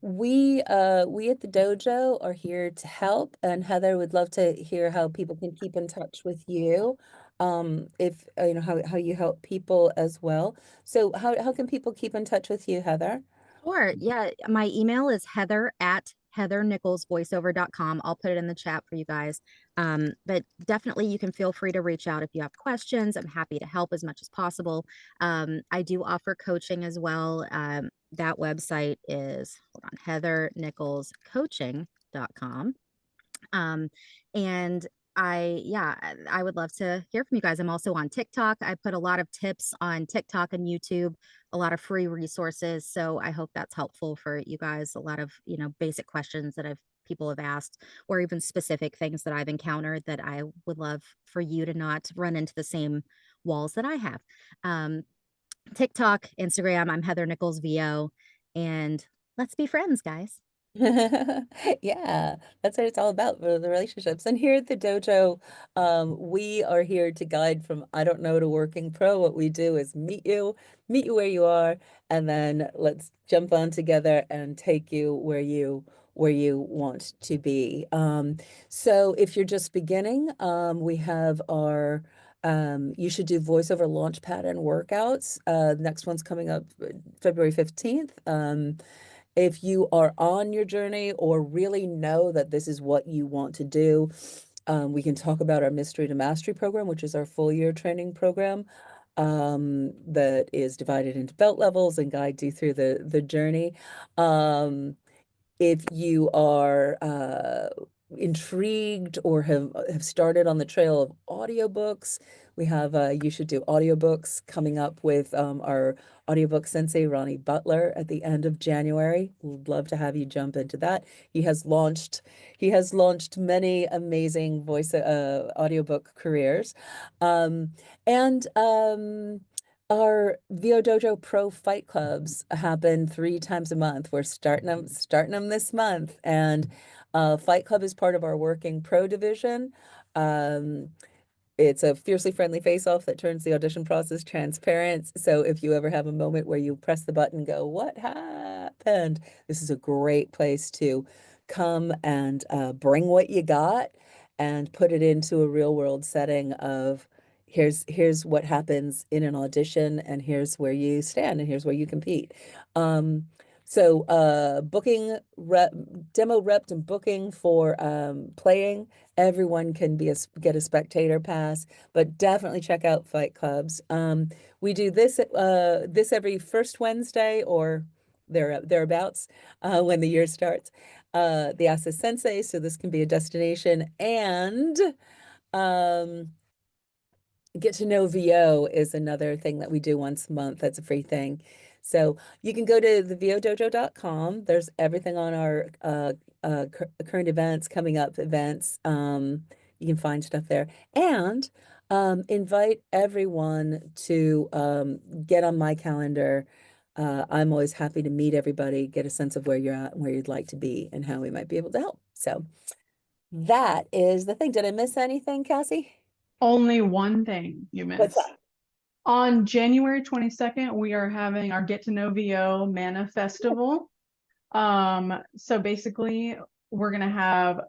we at the dojo are here to help, and Heather would love to hear how people can keep in touch with you. if how you help people as well. So how can people keep in touch with you, Heather? Sure. Yeah. My email is heather@heathernicholsvoiceover.com. I'll put it in the chat for you guys. But definitely you can feel free to reach out if you have questions. I'm happy to help as much as possible. I do offer coaching as well. That website is, hold on, heathernicholscoaching.com. And I would love to hear from you guys. I'm also on TikTok. I put a lot of tips on TikTok and YouTube, a lot of free resources. So I hope that's helpful for you guys. A lot of, basic questions that people have asked, or even specific things that I've encountered that I would love for you to not run into the same walls that I have. TikTok, Instagram, I'm Heather Nichols VO, and let's be friends, guys. Yeah, that's what it's all about, the relationships. And here at the dojo, we are here to guide from I don't know to working pro. What we do is meet you where you are, and then let's jump on together and take you where you want to be. So if you're just beginning, we have our you should do voiceover launch pad and workouts. Next one's coming up February 15th. If you are on your journey or really know that this is what you want to do, we can talk about our Mystery to Mastery program, which is our full year training program that is divided into belt levels and guides you through the journey. If you are intrigued or have started on the trail of audiobooks, we have You Should Do Audiobooks coming up with our audiobook sensei, Ronnie Butler, at the end of January. We'd love to have you jump into that. He has launched many amazing voice audiobook careers. And our VO Dojo Pro Fight Clubs happen 3 times a month. We're starting them this month, and Fight Club is part of our working pro division. It's a fiercely friendly face-off that turns the audition process transparent. So if you ever have a moment where you press the button and go, "What happened?" This is a great place to come and bring what you got and put it into a real-world setting of here's what happens in an audition, and here's where you stand, and here's where you compete. So booking demo repped and booking for playing, everyone can get a spectator pass, but definitely check out Fight Clubs. We do this every first Wednesday or thereabouts when the year starts. The Ask the Sensei, so this can be a destination, and Get to Know VO is another thing that we do once a month. That's a free thing. So you can go to thevodojo.com. There's everything on our current events, coming up events. You can find stuff there. And invite everyone to get on my calendar. I'm always happy to meet everybody, get a sense of where you're at and where you'd like to be and how we might be able to help. So that is the thing. Did I miss anything, Cassie? Only one thing you What's missed. that? On January 22nd, we are having our Get to Know VO Mana Festival. So basically, we're gonna have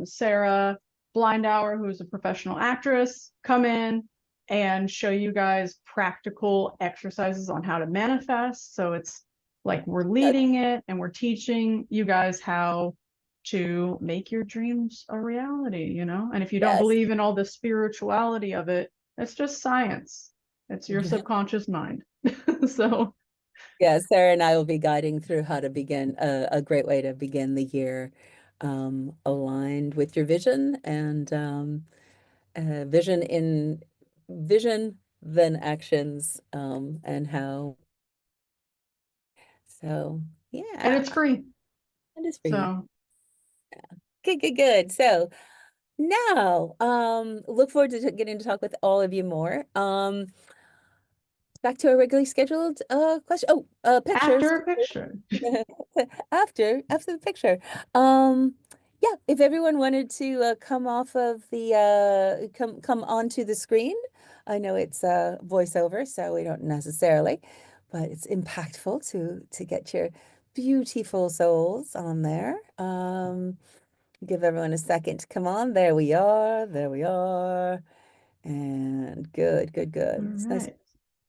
Sarah Blindauer, who's a professional actress, come in and show you guys practical exercises on how to manifest. So it's like we're leading it and we're teaching you guys how to make your dreams a reality, And if you don't Yes. believe in all the spirituality of it, it's just science. It's your subconscious mind. So yeah, Sarah and I will be guiding through how to begin a great way to begin the year aligned with your vision and vision, then actions, and how. So and yeah, it's free. that is free. So Good. So now, look forward to getting to talk with all of you more. Back to our regularly scheduled question. Pictures. after a picture. After the picture. Yeah, if everyone wanted to come off of the come onto the screen. I know it's voiceover, so we don't necessarily, but it's impactful to get your beautiful souls on there. Give everyone a second to come on. There we are. There we are. And good, good, All good. It's nice. right.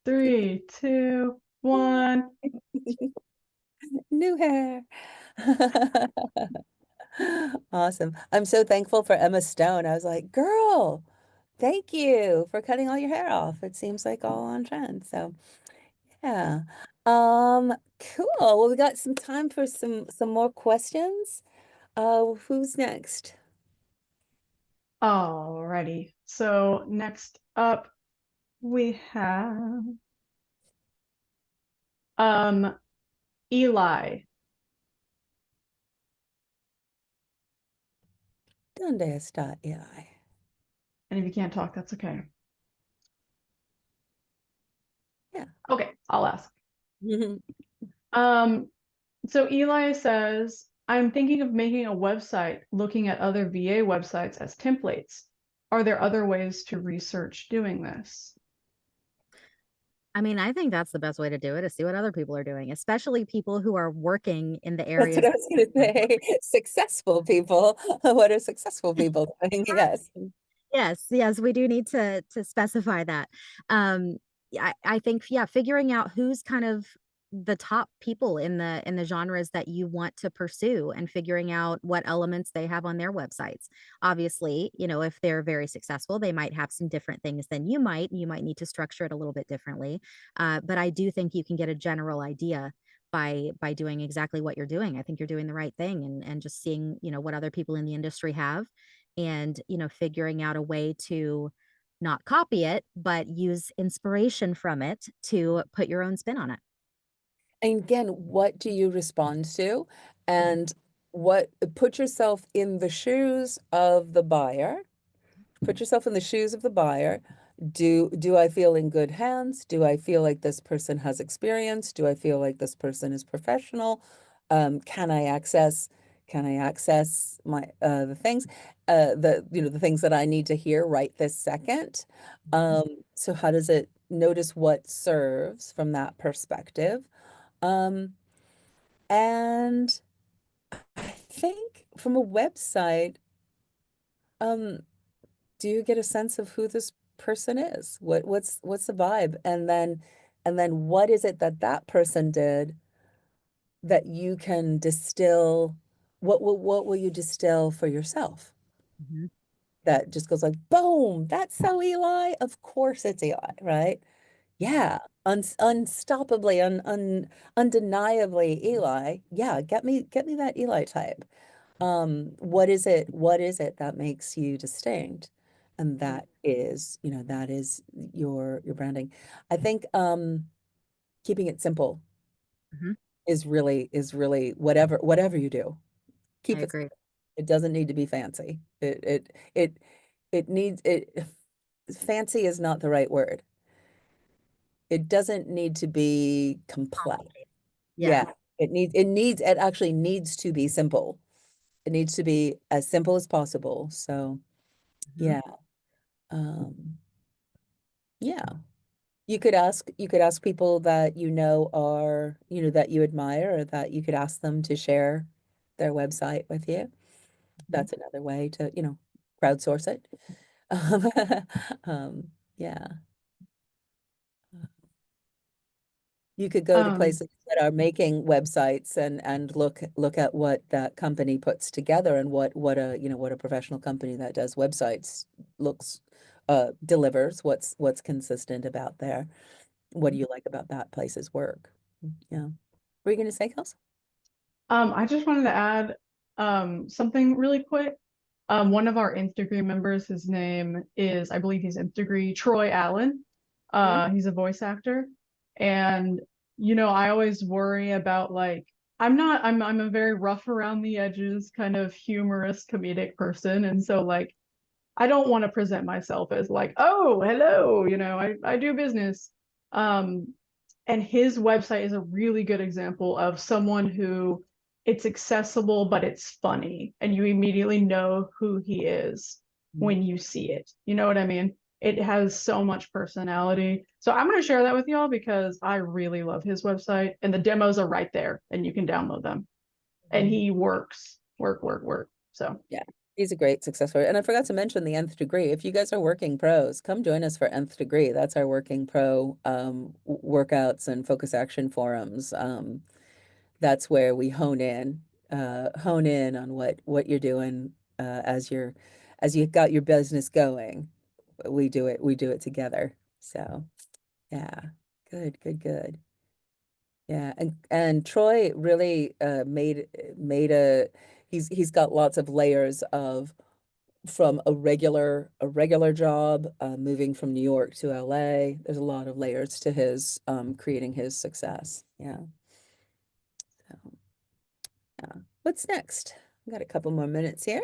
3, 2, 1. New hair. Awesome. I'm so thankful for Emma Stone. I was like, girl, thank you for cutting all your hair off. It seems like all on trend. So yeah. Cool. Well, we got some time for some more questions. Who's next? Alrighty. So next up we have Eli. ¿Dónde está Eli? And if you can't talk, that's okay. Yeah. Okay, I'll ask. So Eli says, I'm thinking of making a website looking at other VA websites as templates. Are there other ways to research doing this? I mean, I think that's the best way to do it, is see what other people are doing, especially people who are working in the That's areas. what I was going to say. Successful people. What are successful people doing? Yes. Yes, we do need to specify that. I think, yeah, figuring out who's kind of the top people in the genres that you want to pursue, and figuring out what elements they have on their websites. Obviously, you know, if they're very successful, they might have some different things than you might. You might need to structure it a little bit differently. But I do think you can get a general idea by doing exactly what you're doing. I think you're doing the right thing, and just seeing, you know, what other people in the industry have, and, you know, figuring out a way to not copy it, but use inspiration from it to put your own spin on it. And again, what do you respond to? And put yourself in the shoes of the buyer. Put yourself in the shoes of the buyer. Do I feel in good hands? Do I feel like this person has experience? Do I feel like this person is professional? Can I access my the things the things that I need to hear right this second? So how does it notice what serves from that perspective? And I think from a website, do you get a sense of who this person is? What's the vibe? And then what is it that that person did that you can distill? What will you distill for yourself? Mhm. That just goes like, boom, that's so Eli. Of course it's Eli, right? Yeah, unstoppably, undeniably Eli. Yeah, get me that Eli type. What is it that makes you distinct? And that is your branding. I think keeping it simple Mhm. is really whatever you do. I Keep it agree. simple. It doesn't need to be fancy. It needs it fancy is not the right word. It doesn't need to be complex. Yeah. Yeah, it actually needs to be simple. It needs to be as simple as possible. So Mhm. yeah. Um, yeah. You could ask people that that you admire, or that you could ask them to share their website with you. That's another way to, crowdsource it. Um, yeah. You could go to Um, places that are making websites and look at what that company puts together, and what a professional company that does websites looks delivers, what's consistent about there. What do you like about that place's work? Yeah. Were you going to say, Kels? I just wanted to add something really quick. One of our Instagram members, his name is, I believe he's Instagram Troy Allen. He's a voice actor. And I always worry about, like, I'm a very rough around the edges, kind of humorous, comedic person. And so, like, I don't want to present myself as like, oh, hello, I do business. Um, and his website is a really good example of someone who, it's accessible, but it's funny, and you immediately know who he is when you see it. You know what I mean? It has so much personality. So I'm going to share that with y'all because I really love his website, and the demos are right there and you can download them. And he works. Work. So Yeah. He's a great success story. And I forgot to mention the nth degree. If you guys are working pros, come join us for nth degree. That's our working pro workouts and focus action forums. That's where we hone in on what you're doing as you got your business going. We do it together. So yeah, good. Yeah, and Troy really made a he's got lots of layers of from a regular job, moving from New York to LA. There's a lot of layers to his creating his success. Yeah. So yeah. What's next? We got a couple more minutes here.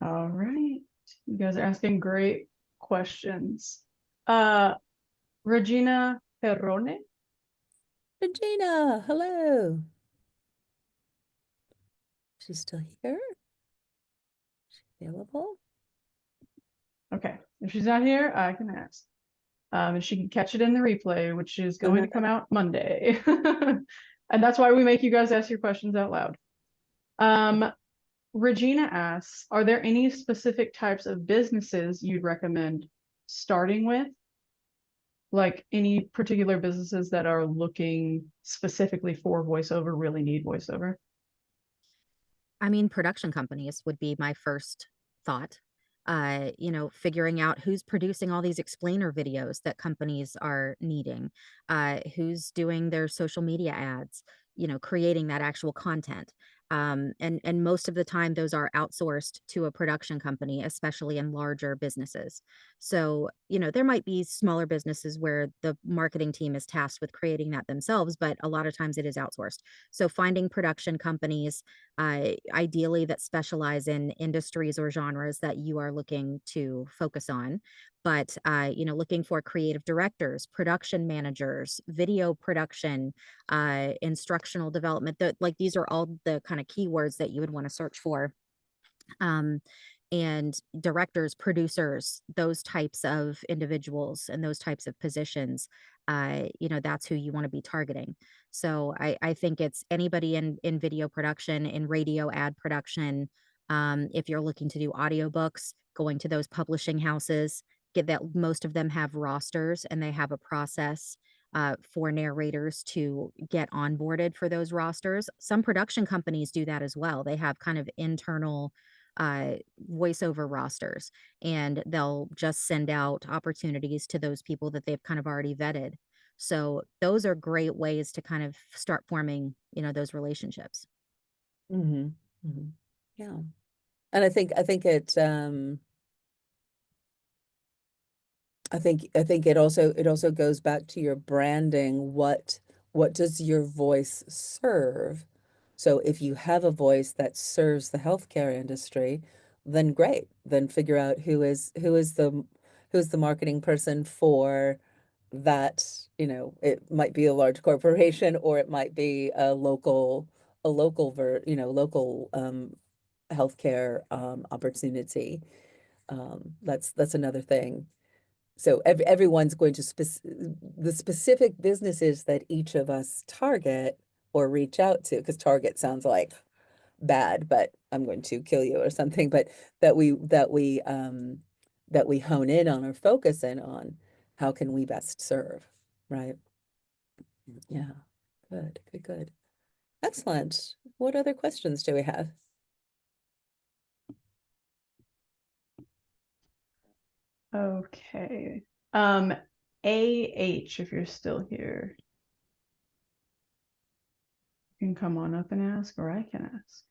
All right. You guys are asking great questions. Regina Perrone. Regina, hello. She's still here? She's available? Okay. If she's not here, I can ask. And she can catch it in the replay, which is going to come out Monday. And that's why we make you guys ask your questions out loud. Regina asks, are there any specific types of businesses you'd recommend starting with? Like any particular businesses that are looking specifically for voiceover, really need voiceover? I mean, production companies would be my first thought. Figuring out who's producing all these explainer videos that companies are needing, who's doing their social media ads, creating that actual content. And most of the time those are outsourced to a production company, especially in larger businesses. So, there might be smaller businesses where the marketing team is tasked with creating that themselves, but a lot of times it is outsourced. So finding production companies, ideally that specialize in industries or genres that you are looking to focus on, but looking for creative directors, production managers, video production, instructional development. Like these are all the kind of keywords that you would want to search for. And directors, producers, those types of individuals and those types of positions, that's who you want to be targeting. So I think it's anybody in video production, in radio ad production. If you're looking to do audiobooks, going to those publishing houses, get that most of them have rosters and they have a process for narrators to get onboarded for those rosters. Some production companies do that as well. They have kind of internal voiceover rosters, and they'll just send out opportunities to those people that they've kind of already vetted. So those are great ways to kind of start forming, those relationships. Mm-hmm. Mm-hmm. Yeah. And I think it I think it also goes back to your branding. What does your voice serve? So if you have a voice that serves the healthcare industry, then great. Then figure out who's the marketing person for that, it might be a large corporation or it might be a local local healthcare opportunity. That's another thing. So everyone's going to the specific businesses that each of us target or reach out to, because target sounds like bad, but I'm going to kill you or something, but that we hone in on or focus in on, how can we best serve, right? Yeah, good. Excellent. What other questions do we have? Okay. AH, if you're still here, you can come on up and ask, or I can ask.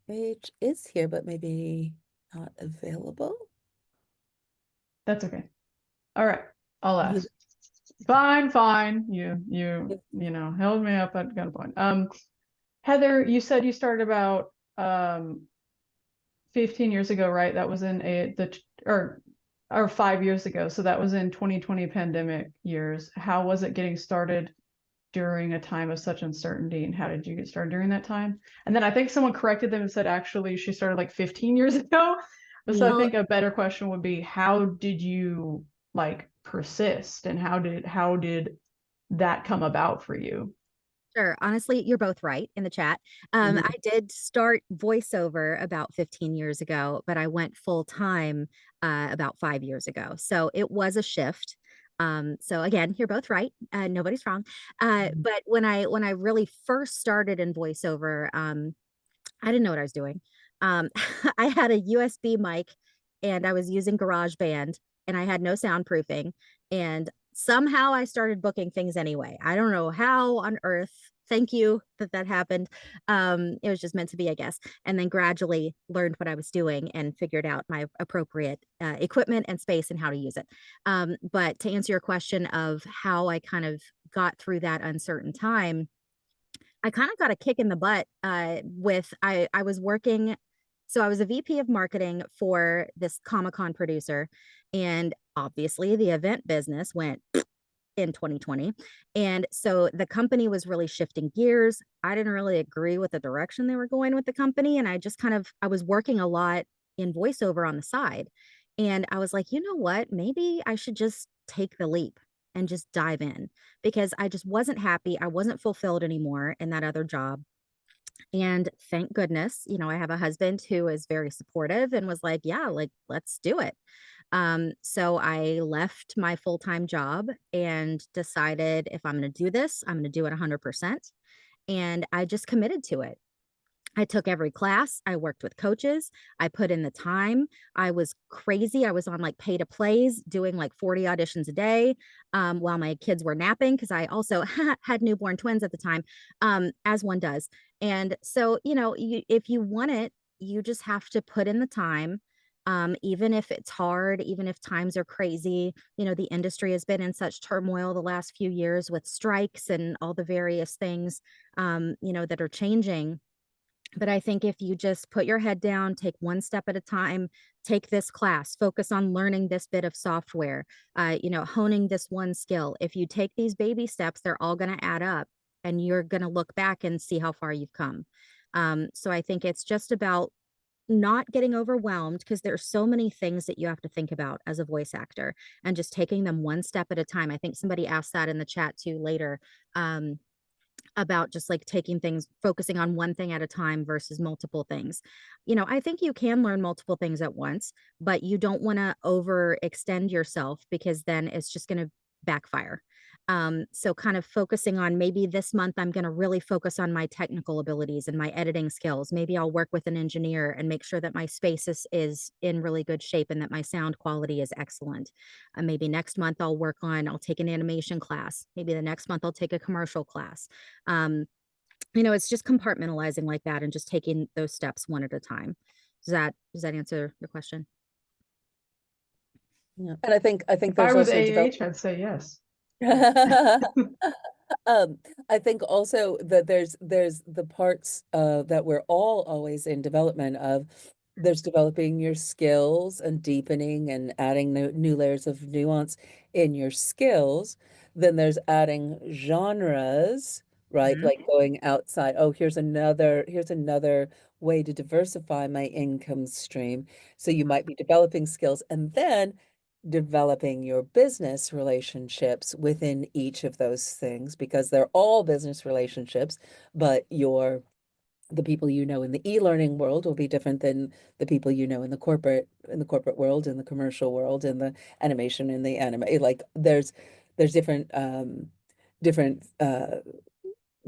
H is here, but maybe not available. That's okay. All right, I'll ask. Fine. You held me up at gunpoint. Heather, you said you started about 15 years ago, right? That was in or 5 years ago. So that was in 2020 pandemic years. How was it getting started during a time of such uncertainty, and how did you get started during that time? And then I think someone corrected them and said, actually, she started like 15 years ago. So I think a better question would be, how did you like persist, and how did that come about for you? Sure. Honestly, you're both right in the chat. Mhm. I did start voiceover about 15 years ago, but I went full time about 5 years ago. So it was a shift. So again, you're both right. Nobody's wrong. Mhm. But when I really first started in voiceover, I didn't know what I was doing. I had a USB mic and I was using GarageBand and I had no soundproofing. And somehow I started booking things anyway. I don't know how on earth. Thank you that that happened. It was just meant to be, I guess. And then gradually learned what I was doing and figured out my appropriate equipment and space and how to use it. But to answer your question of how I kind of got through that uncertain time, I kind of got a kick in the butt with I was working, so I was a VP of marketing for this Comic-Con producer, and obviously the event business went in 2020. And so the company was really shifting gears. I didn't really agree with the direction they were going with the company, and I just kind of I was working a lot in voiceover on the side. And I was like, you know what? Maybe I should just take the leap and just dive in because I just wasn't happy. I wasn't fulfilled anymore in that other job. And thank goodness, I have a husband who is very supportive and was like, yeah, like, let's do it. So I left my full-time job and decided if I'm going to do this, I'm going to do it 100%. And I just committed to it. I took every class. I worked with coaches. I put in the time. I was crazy. I was on like pay to plays, doing like 40 auditions a day while my kids were napping because I also had newborn twins at the time, as one does. And so, if you want it, you just have to put in the time. Even if it's hard, even if times are crazy, the industry has been in such turmoil the last few years with strikes and all the various things, that are changing, but I think if you just put your head down, take one step at a time, take this class, focus on learning this bit of software, honing this one skill. If you take these baby steps, they're all going to add up and you're going to look back and see how far you've come. So I think it's just about not getting overwhelmed because there's so many things that you have to think about as a voice actor and just taking them one step at a time. I think somebody asked that in the chat too later. About just like taking things, focusing on one thing at a time versus multiple things. I think you can learn multiple things at once, but you don't want to overextend yourself because then it's just going to backfire. So kind of focusing on maybe this month, I'm going to really focus on my technical abilities and my editing skills. Maybe I'll work with an engineer and make sure that my space is in really good shape and that my sound quality is excellent. Maybe next month I'll take an animation class. Maybe the next month I'll take a commercial class. um, it's just compartmentalizing like that and just taking those steps one at a time. Does that answer your question? Yeah. And I think If I there's was also AH, I'd say yes. I think also that there's the parts that we're all always in development of. There's developing your skills and deepening and adding new layers of nuance in your skills. Then there's adding genres, right? Mhm. Like going outside. Oh, here's another way to diversify my income stream. So you might be developing skills and then developing your business relationships within each of those things because they're all business relationships, but the people you know in the e-learning world will be different than the people you know in the corporate world, in the commercial world, in the animation, in the anime. Like there's different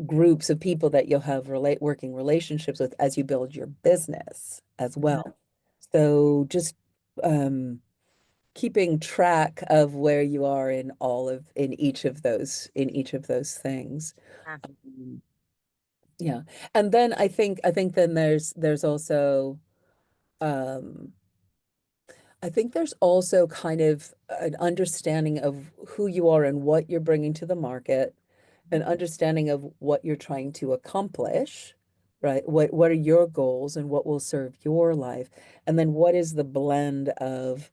groups of people that you'll have working relationships with as you build your business as well. So just um keeping track of where you are in each of those things. Yeah. Um, yeah. And then I think then there's also um I think there's also kind of an understanding of who you are and what you're bringing to the market, an understanding of what you're trying to accomplish, right? What are your goals and what will serve your life? And then what is the blend of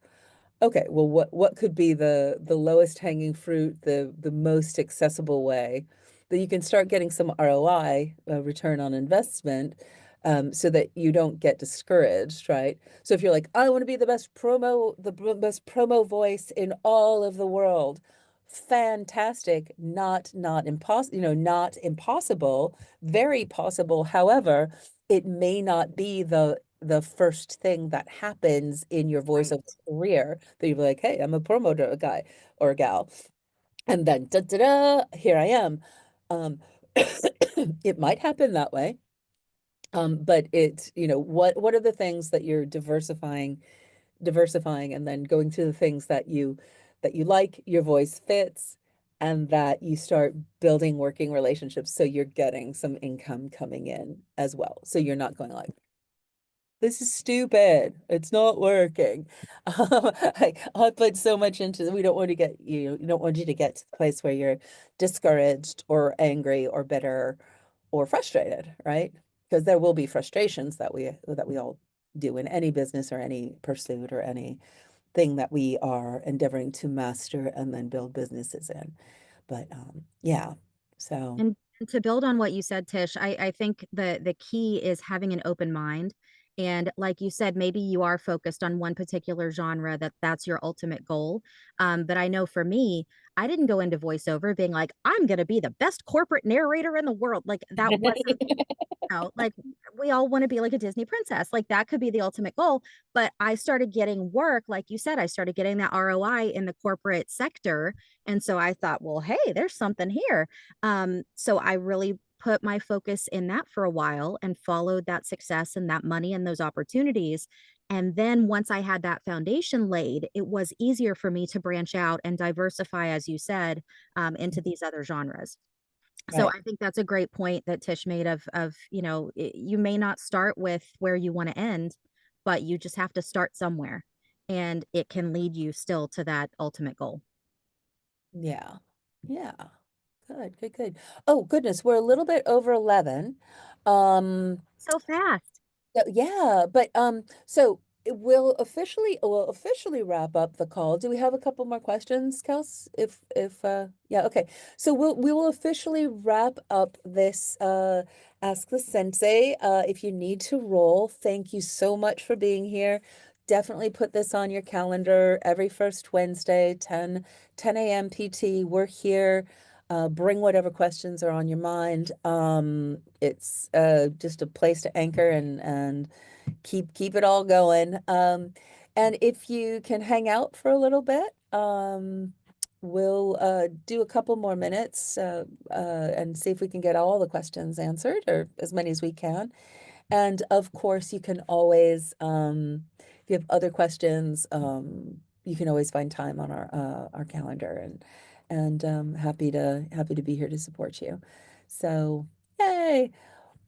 okay, well, what could be the lowest hanging fruit, the most accessible way that you can start getting some ROI, return on investment, so that you don't get discouraged, right? So if you're like, I want to be the best promo voice in all of the world, fantastic, not impossible, not impossible, very possible. However, it may not be the first thing that happens in your voiceover career that you're like, hey, I'm a promoter guy or gal. And then here I am. It might happen that way. But it's, what are the things that you're diversifying and then going to the things that you like, your voice fits, and that you start building working relationships so you're getting some income coming in as well. So you're not going like, this is stupid, it's not working. I put so much into it. We don't want to get you don't want you to get to the place where you're discouraged or angry or bitter or frustrated, right? Because there will be frustrations that we all do in any business or any pursuit or any thing that we are endeavoring to master and then build businesses in. But yeah, so. And to build on what you said, Tish, I think the key is having an open mind. And like you said, maybe you are focused on one particular genre, that's your ultimate goal. But I know for me, I didn't go into voiceover being like, I'm going to be the best corporate narrator in the world. Like that wasn't like we all want to be like a Disney princess. Like that could be the ultimate goal. But I started getting work, like you said, I started getting that ROI in the corporate sector. And so I thought, well, hey, there's something here. So I really put my focus in that for a while and followed that success and that money and those opportunities. And then once I had that foundation laid, it was easier for me to branch out and diversify, as you said, into these other genres. So Right. I think that's a great point that Tish made of, you may not start with where you want to end, but you just have to start somewhere and it can lead you still to that ultimate goal. Yeah. Yeah. Good. Oh, goodness, we're a little bit over 11. So fast. Yeah, but so we'll officially wrap up the call. Do we have a couple more questions, Kels? If yeah, okay. So we will officially wrap up this Ask the Sensei. If you need to roll, thank you so much for being here. Definitely put this on your calendar every first Wednesday, 10 a.m. PT. We're here. Bring whatever questions are on your mind. It's just a place to anchor and keep it all going. And if you can hang out for a little bit, we'll do a couple more minutes and see if we can get all the questions answered, or as many as we can. And of course, you can always, if you have other questions, you can always find time on our calendar, and happy to be here to support you. So yay!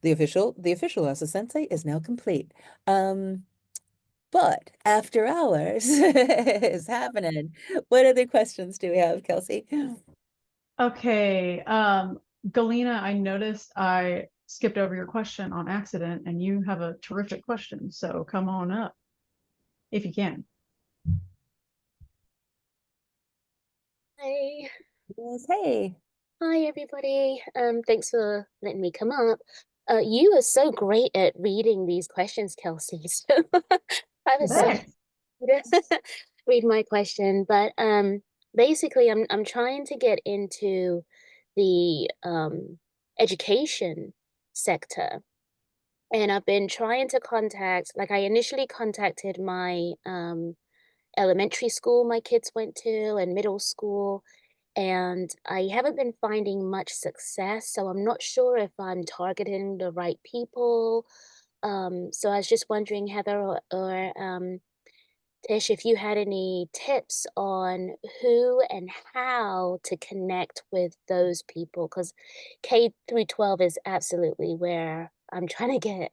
The official Asa Sensei is now complete. But after hours is happening. What other questions do we have, Kelsey? Okay, Galena, I noticed I skipped over your question on accident, and you have a terrific question, so come on up if you can. Hey. Yes, hey. Hi, everybody. Thanks for letting me come up. You are so great at reading these questions, Kelsey. So I was so happy to read my question. But basically, I'm trying to get into the education sector, and I've been trying to contact. Like, I initially contacted my elementary school my kids went to and middle school, and I haven't been finding much success, so I'm not sure if I'm targeting the right people. So I was just wondering, Heather or Tish, if you had any tips on who and how to connect with those people, because K through 12 is absolutely where I'm trying to get.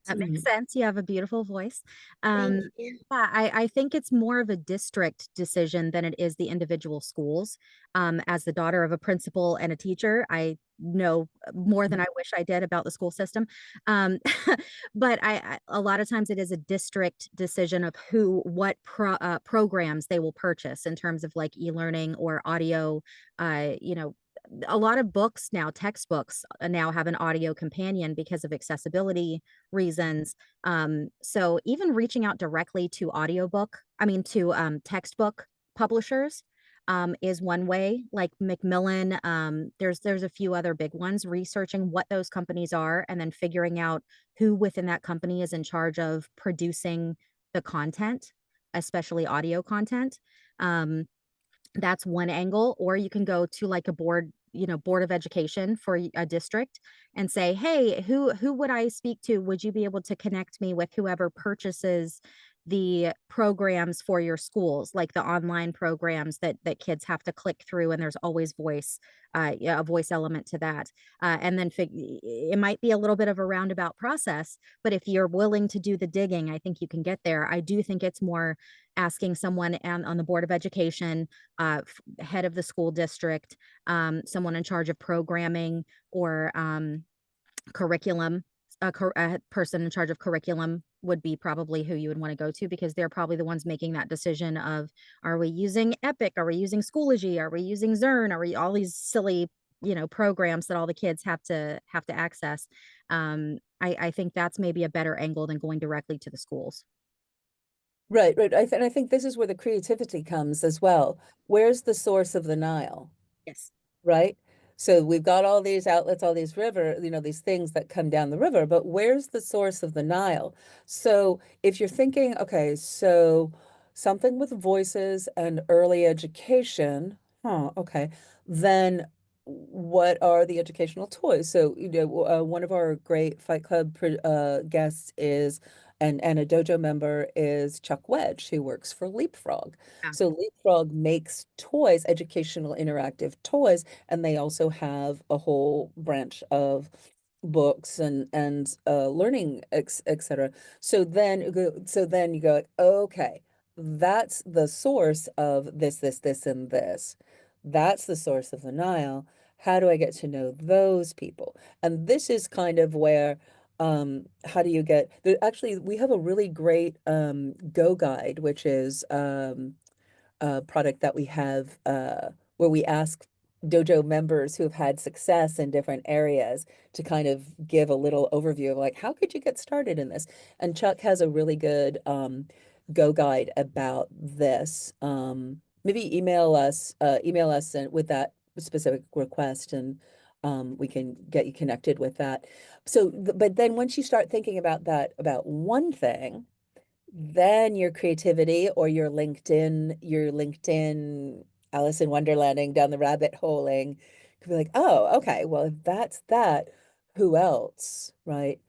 That makes sense. You have a beautiful voice. Thank you. Yeah, I think it's more of a district decision than it is the individual schools. As the daughter of a principal and a teacher, I know more than I wish I did about the school system. But a lot of times it is a district decision of what programs they will purchase in terms of like e-learning or audio, a lot of books now, textbooks now have an audio companion because of accessibility reasons. So even reaching out directly to textbook publishers is one way. Like Macmillan, there's a few other big ones. Researching what those companies are and then figuring out who within that company is in charge of producing the content, especially audio content. That's one angle. Or you can go to like a board, board of education for a district and say, hey, who would I speak to? Would you be able to connect me with whoever purchases the programs for your schools, like the online programs that kids have to click through, and there's always a voice element to that. And then it might be a little bit of a roundabout process, but if you're willing to do the digging, I think you can get there. I do think it's more asking someone on the board of education, head of the school district, someone in charge of programming or curriculum. A person in charge of curriculum would be probably who you would want to go to, because they're probably the ones making that decision of, are we using Epic? Are we using Schoology? Are we using Zern? Are we all these silly, programs that all the kids have to access? I think that's maybe a better angle than going directly to the schools. Right. I think this is where the creativity comes as well. Where's the source of the Nile? Yes. Right? So we've got all these outlets, all these these things that come down the river, but where's the source of the Nile? So if you're thinking, okay, so something with voices and early education, okay, then what are the educational toys? So, one of our great Fight Club guests is, and a dojo member is Chuck Wedge, who works for Leapfrog. Yeah. So Leapfrog makes toys, educational interactive toys, and they also have a whole branch of books and learning, etc. So then you go like, okay, that's the source of this, and this. That's the source of the Nile. How do I get to know those people? And this is kind of where how do you get actually we have a really great Go Guide, which is a product that we have where we ask dojo members who have had success in different areas to kind of give a little overview of like, how could you get started in this? And Chuck has a really good Go Guide about this. Maybe email us and with that specific request, and we can get you connected with that. So, but then once you start thinking about that, about one thing, then your creativity or your LinkedIn Alice in Wonderlanding down the rabbit holing could be like, oh, okay, well, if that's that, who else, right?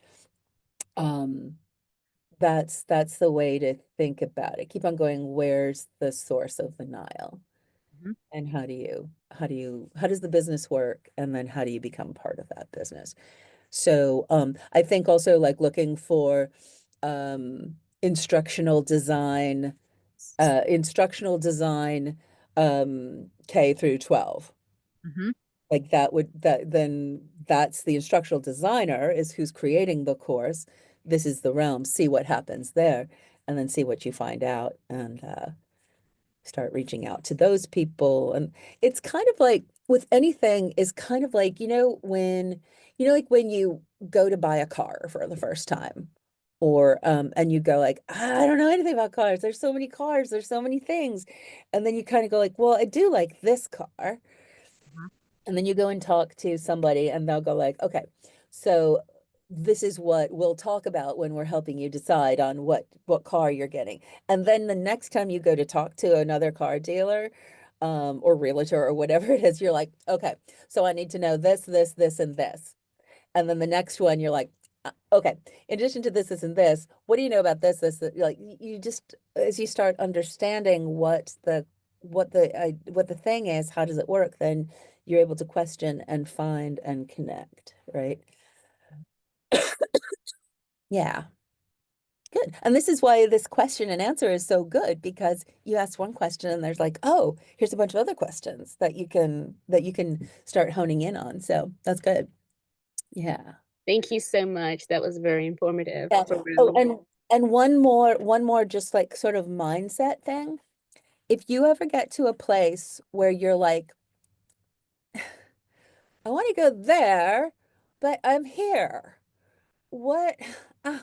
That's the way to think about it. Keep on going, where's the source of the Nile? Mhm. And how does the business work? And then how do you become part of that business? So I think also like looking for instructional design K through 12. Mhm. Like then that's the instructional designer is who's creating the course. This is the realm. See what happens there, and then see what you find out, and start reaching out to those people. And it's kind of like with anything is kind of like, like when you go to buy a car for the first time, or and you go like, I don't know anything about cars. There's so many cars, there's so many things. And then you kind of go like, well, I do like this car. And then you go and talk to somebody and they'll go like, okay, so this is what we'll talk about when we're helping you decide on what car you're getting. And then the next time you go to talk to another car dealer, or realtor or whatever it is, you're like, okay, so I need to know this, and this. And then the next one, you're like, okay, in addition to this, and this, what do you know about this? Like you just, as you start understanding what the thing is, how does it work, then you're able to question and find and connect, right? Yeah. Good. And this is why this question and answer is so good, because you ask one question and there's like, oh, here's a bunch of other questions that you can start honing in on. So that's good. Yeah. Thank you so much. That was very informative. Yeah. For Oh, real. and one more just like sort of mindset thing. If you ever get to a place where you're like, I want to go there, but I'm here. What? Ah,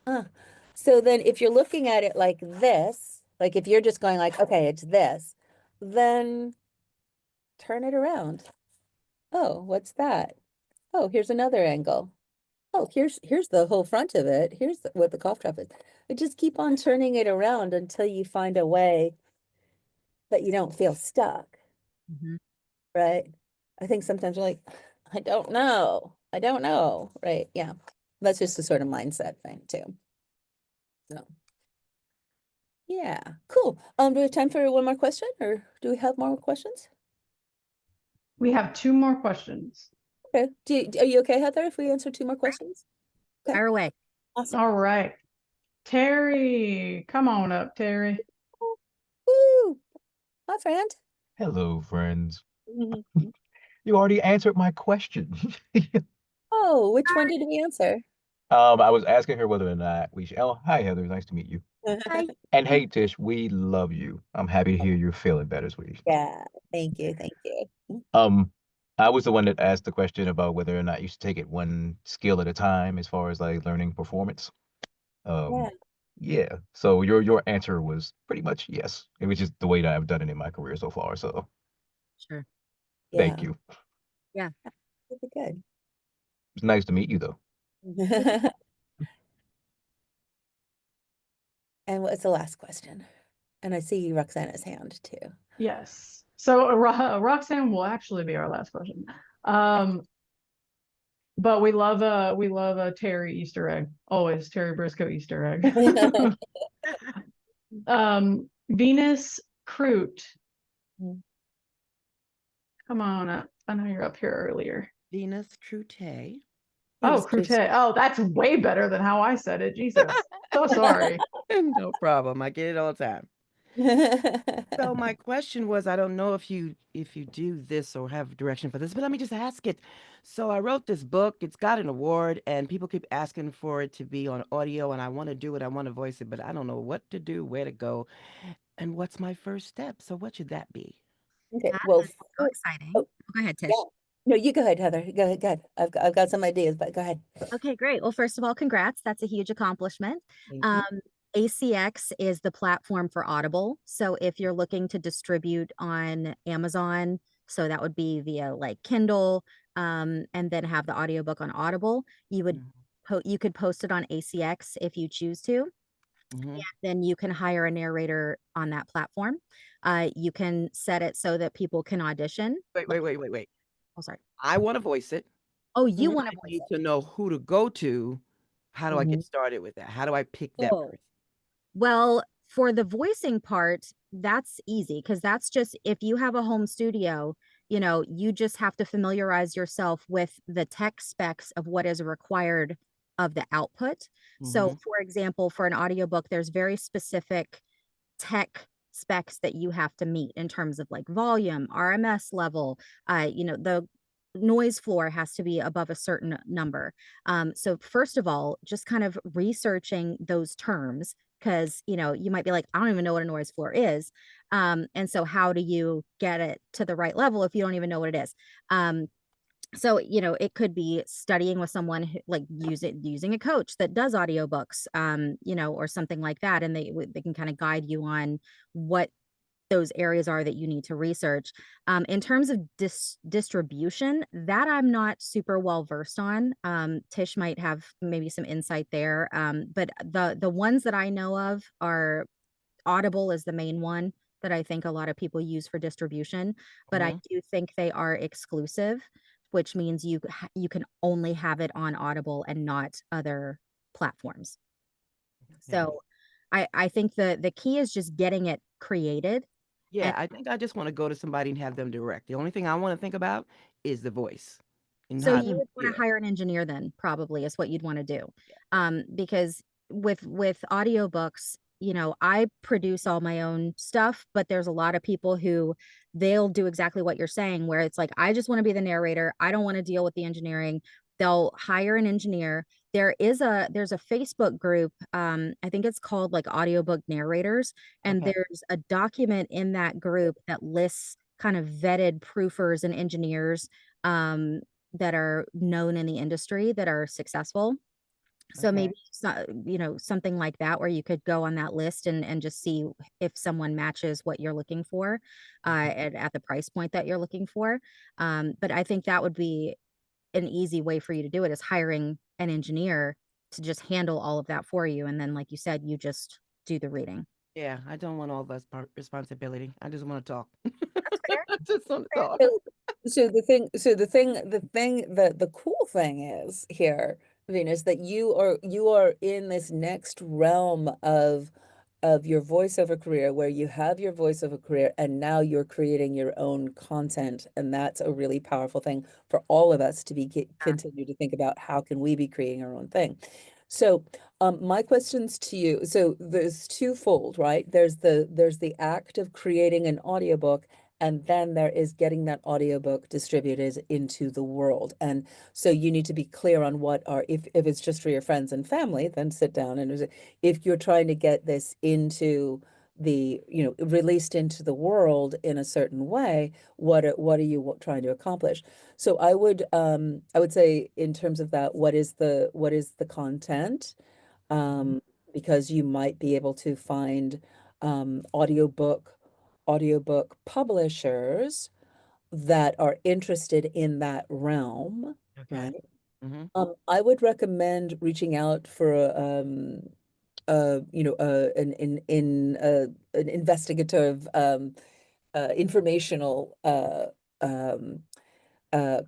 ah. So then if you're looking at it like this, like if you're just going like, okay, it's this, then turn it around. Oh, what's that? Oh, here's another angle. Oh, here's the whole front of it. Here's what the cough drop is. I just keep on turning it around until you find a way that you don't feel stuck, Mhm. right? I think sometimes you're like, I don't know. I don't know. Right. Yeah. That's just a sort of mindset thing too. So yeah, cool. Do we have time for one more question, or do we have more questions? We have 2 more questions. Okay. Are you okay, Heather, if we answer 2 more questions? Okay. Fire away. Awesome. All right. Terry, come on up, Terry. Woo! Hi, friend. Hello, friends. Mhm. You already answered my question. Oh, which one did we answer? I was asking her whether or not we should. Oh, hi, Heather. Nice to meet you. Hi. And hey, Tish, we love you. I'm happy to hear you're feeling better, sweetie. Yeah, thank you. Thank you. I was the one that asked the question about whether or not you should take it one skill at a time as far as like learning performance. Yeah. Yeah. So your answer was pretty much yes. It was just the way that I've done it in my career so far. So Sure. thank Yeah. you. Yeah. Pretty good. It's nice to meet you, though. And what's the last question? And I see Roxana's hand too. Yes. So Roxanne will actually be our last question. But we love a Terry Easter egg. Always Terry Briscoe Easter egg. Venus Crute. Come on up. I know you're up here earlier. Venus Crute. Oh, Crute. Oh, that's way better than how I said it. Jesus. So sorry. No problem. I get it all the time. So my question was, I don't know if you do this or have direction for this, but let me just ask it. So I wrote this book, it's got an award, and people keep asking for it to be on audio, and I want to do it, I want to voice it, but I don't know what to do, where to go, and what's my first step. So what should that be? Okay, That well, is so exciting. oh, Go ahead, Tish. yeah. No, you go ahead, Heather. Go ahead, go ahead. I've got some ideas, but go ahead. Okay, great. Well, first of all, congrats. That's a huge accomplishment. Thank you. ACX is the platform for Audible. So if you're looking to distribute on Amazon, so that would be via like Kindle, and then have the audiobook on Audible, you would you could post it on ACX if you choose to. And then you can hire a narrator on that platform. You can set it so that people can audition. Wait. Oh, sorry. I want to voice it. Oh, you want to I voice need it? to know who to go to. How do I get started with that? How do I pick that Oh. person? Well, for the voicing part, that's easy because that's just if you have a home studio, you just have to familiarize yourself with the tech specs of what is required of the output. So, for example, for an audiobook, there's very specific tech specs that you have to meet in terms of like volume, RMS level, the noise floor has to be above a certain number. So first of all, just kind of researching those terms because you might be like, I don't even know what a noise floor is. And so how do you get it to the right level if you don't even know what it is? So it could be studying with someone who, like using a coach that does audiobooks, or something like that, and they can kind of guide you on what those areas are that you need to research. In terms of distribution, that I'm not super well versed on. Tish might have maybe some insight there, but the ones that I know of are Audible is the main one that I think a lot of people use for distribution, but I do think they are exclusive, which means you can only have it on Audible and not other platforms. So I think the key is just getting it created. Yeah, I think I just want to go to somebody and have them direct. The only thing I want to think about is the voice. And So not, you would want to hire an engineer then, probably is what you'd want to do. Because with audiobooks, I produce all my own stuff, but there's a lot of people who they'll do exactly what you're saying, where it's like, I just want to be the narrator. I don't want to deal with the engineering. They'll hire an engineer. There's a Facebook group. I think it's called like Audiobook Narrators. And there's a document in that group that lists kind of vetted proofers and engineers that are known in the industry that are successful. So Okay. maybe something like that where you could go on that list and just see if someone matches what you're looking for at the price point that you're looking for. But I think that would be an easy way for you to do it, is hiring an engineer to just handle all of that for you. And then, like you said, you just do the reading. Yeah, I don't want all this responsibility. I just want to talk. That's fair. I just want to talk. The cool thing is here, Venus, that you are in this next realm of your voiceover career, where you have your voiceover career and now you're creating your own content, and that's a really powerful thing for all of us to continue to think about. How can we be creating our own thing? So my questions to you, so there's twofold, right? There's the act of creating an audiobook, and then there is getting that audiobook distributed into the world. And so you need to be clear on what are, if it's just for your friends and family, then sit down and if you're trying to get this into the, released into the world in a certain way, what are you trying to accomplish? So I would say, in terms of that, what is the content? Because you might be able to find audiobook publishers that are interested in that realm, Okay. right? Mm-hmm. I would recommend reaching out for an investigative informational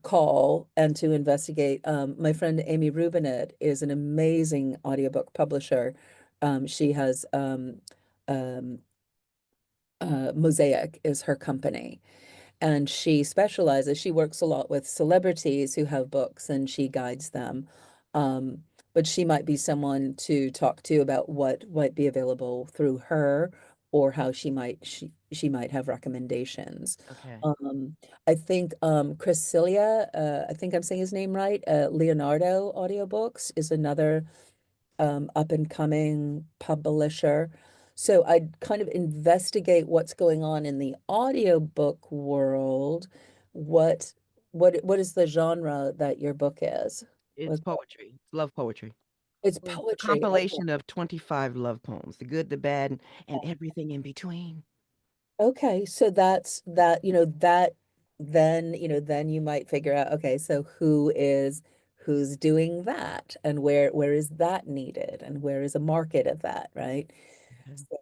call, and to investigate. My friend Amy Rubinet is an amazing audiobook publisher. She has Mosaic is her company, and she works a lot with celebrities who have books, and she guides them. But she might be someone to talk to about what might be available through her, or how she might have recommendations. Okay. I think Chris Cilia, I think I'm saying his name right, Leonardo Audiobooks is another up and coming publisher. So I'd kind of investigate what's going on in the audiobook world. What is the genre that your book is? It's poetry. Love poetry. It's A poetry. Okay. compilation of 25 love poems, the good, the bad, and everything in between. Okay, so that's that, then you might figure out, okay, so who's doing that, and where is that needed, and where is a market of that, right? Okay. So,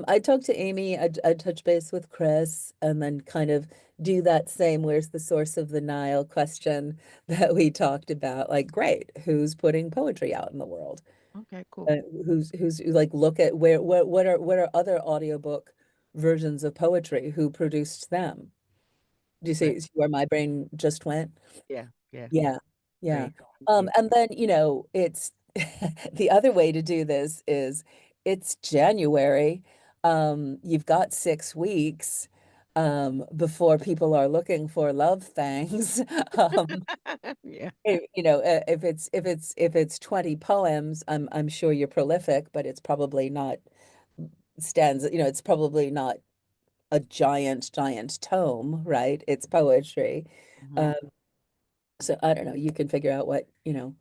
I talked to Amy, I'd touch base with Chris, and then kind of do that same, where's the source of the Nile question that we talked about. Like, great, who's putting poetry out in the world? Okay, cool. Who's like, look at what are other audiobook versions of poetry, who produced them? Do you Right. see where my brain just went? Yeah, yeah. Yeah, yeah. Great. Thank you. And then, it's the other way to do this is, it's January. You've got 6 weeks before people are looking for love things. Yeah. If it's 20 poems, I'm sure you're prolific, but it's probably not it's probably not a giant tome, right? It's poetry. Mhm. Um, so I don't know, you can figure out what, how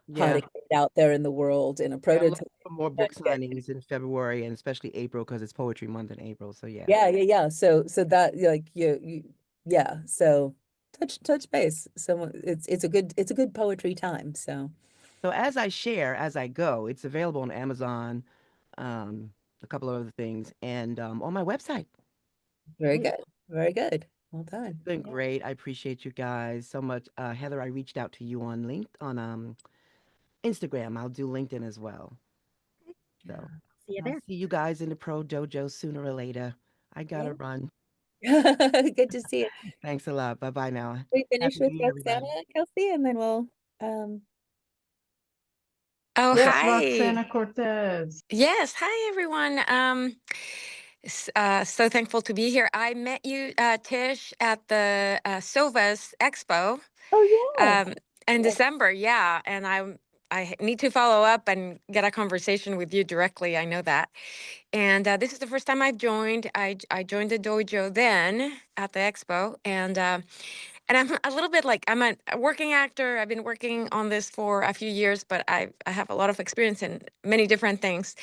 Yeah. to get it out there in the world in a Yeah, I'm looking prototype. for more book signings in February and especially April because it's poetry month in April. So yeah. Yeah. So that, like, yeah. So touch base. So it's a good poetry time. So So as I share, as I go, it's available on Amazon, a couple of other things, and on my website. very Yeah. good. Very good. Well done. It's been great. I appreciate you guys so much. Heather, I reached out to you on Instagram. I'll do LinkedIn as well. So See you I'll there. see you guys in the pro dojo sooner or later. I gotta run. Good to see you. Thanks a lot. Bye bye now. We finish Happy with New Year, Roxana, everybody. Kelsey, and then we'll Oh, Yes, hi. Roxana Cortez. Yes, hi everyone. So thankful to be here. I met you, Tish, at the Sovas Expo Oh yes. in Yes. December. Yeah, and I need to follow up and get a conversation with you directly. I know that. And this is the first time I've joined. I joined the dojo then at the expo, and and I'm a little bit like, I'm a working actor. I've been working on this for a few years, but I have a lot of experience in many different things,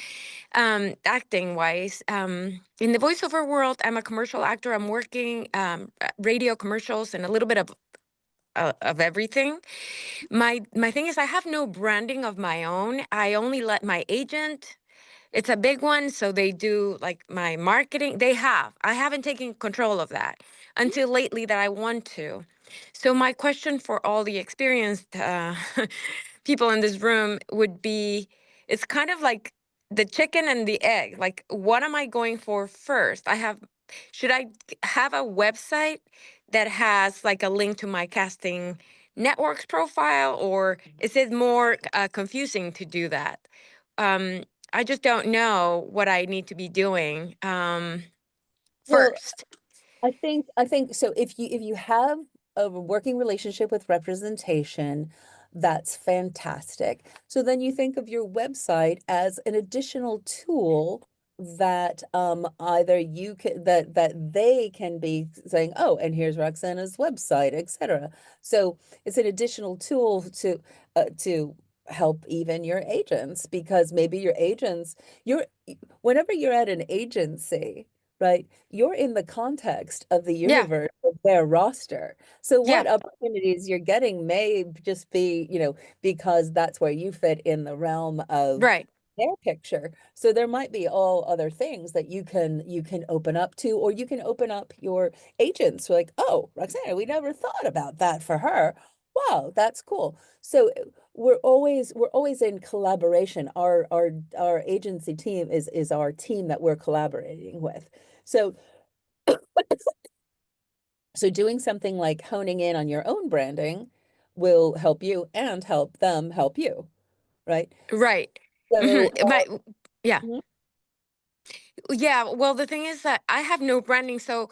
acting wise. In the voiceover world, I'm a commercial actor. I'm working radio commercials and a little bit of everything. My thing is I have no branding of my own. I only let my agent. It's a big one, so they do like my marketing. I haven't taken control of that until lately that I want to. So my question for all the experienced people in this room would be, it's kind of like the chicken and the egg. Like, what am I going for first? Should I have a website that has like a link to my casting networks profile, or is it more confusing to do that? I just don't know what I need to be doing Well, first. I think so. If you have a working relationship with representation, that's fantastic. So then you think of your website as an additional tool that either you can that they can be saying, oh, and here's Roxana's website, etc. So it's an additional tool to help even your agents, because maybe your agents, whenever you're at an agency, right? You're in the context of the Yeah, universe of their roster. So yeah, what opportunities you're getting may just be, because that's where you fit in the realm of right. their picture. So there might be all other things that you can open up to, or you can open up your agents like, oh, Roxana, we never thought about that for her. Wow, that's cool. So we're always in collaboration. Our agency team is our team that we're collaborating with. So so doing something like honing in on your own branding will help you and help them help you, right? Right. So Yeah. mhm. Yeah. Well, the thing is that I have no branding. So,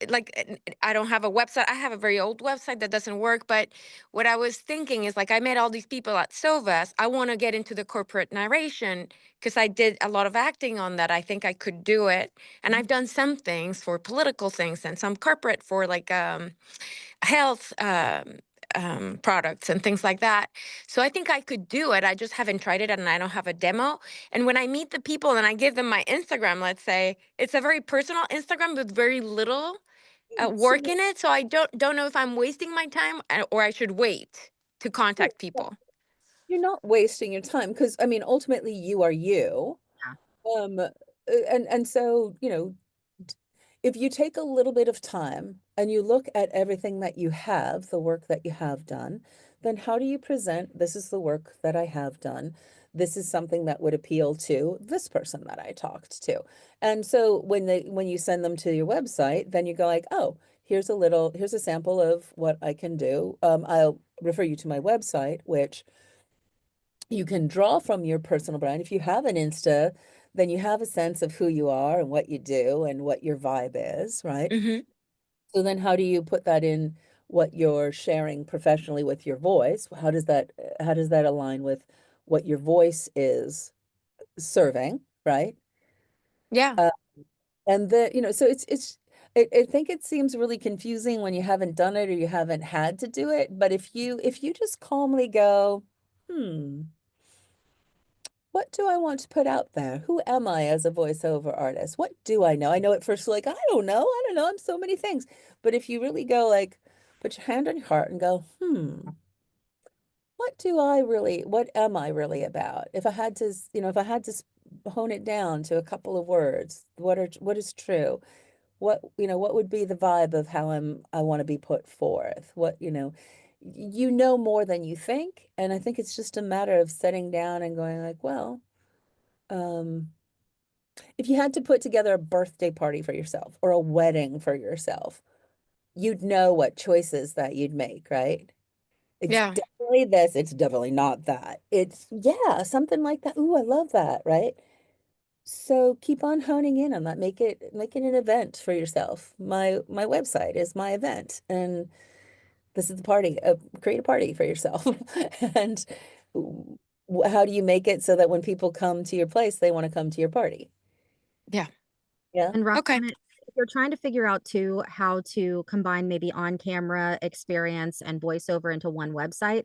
like, I don't have a website. I have a very old website that doesn't work. But what I was thinking is, like, I met all these people at Sovas. I want to get into the corporate narration because I did a lot of acting on that. I think I could do it. And I've done some things for political things and some corporate for like health products and things like that. So I think I could do it. I just haven't tried it and I don't have a demo. And when I meet the people and I give them my Instagram, let's say, it's a very personal Instagram with very little So work in it. So I don't know if I'm wasting my time or I should wait to contact people. you're not wasting your time, because I mean, ultimately you are you. And so, if you take a little bit of time and you look at everything that you have, the work that you have done, then how do you present, this is the work that I have done. This is something that would appeal to this person that I talked to. And so when you send them to your website, then you go like, oh, here's a sample of what I can do. I'll refer you to my website, which you can draw from your personal brand. If you have an Insta, then you have a sense of who you are and what you do and what your vibe is, right? Hmm. So then how do you put that in what you're sharing professionally with your voice? How does that align with what your voice is serving, right? Yeah. Uh, and so I think it seems really confusing when you haven't done it or you haven't had to do it. But if you just calmly go, what do I want to put out there? Who am I as a voiceover artist? What do I know? I know at first, like, I don't know. I'm so many things. But if you really go, like, put your hand on your heart and go, what am I really about? If I had to hone it down to a couple of words, what is true? What would be the vibe of how I want to be put forth? You know more than you think. And I think it's just a matter of sitting down and going like, well, um, if you had to put together a birthday party for yourself or a wedding for yourself, you'd know what choices that you'd make, right? It's Yeah. definitely this, it's definitely not that. It's, yeah, something like that. Ooh, I love that, right? So keep on honing in on that. Make it an event for yourself. My website is my event, and this is the party. Create a party for yourself. And how do you make it so that when people come to your place, they want to come to your party? Yeah. Yeah. And Okay. Roxana, you're trying to figure out too how to combine maybe on-camera experience and voiceover into one website,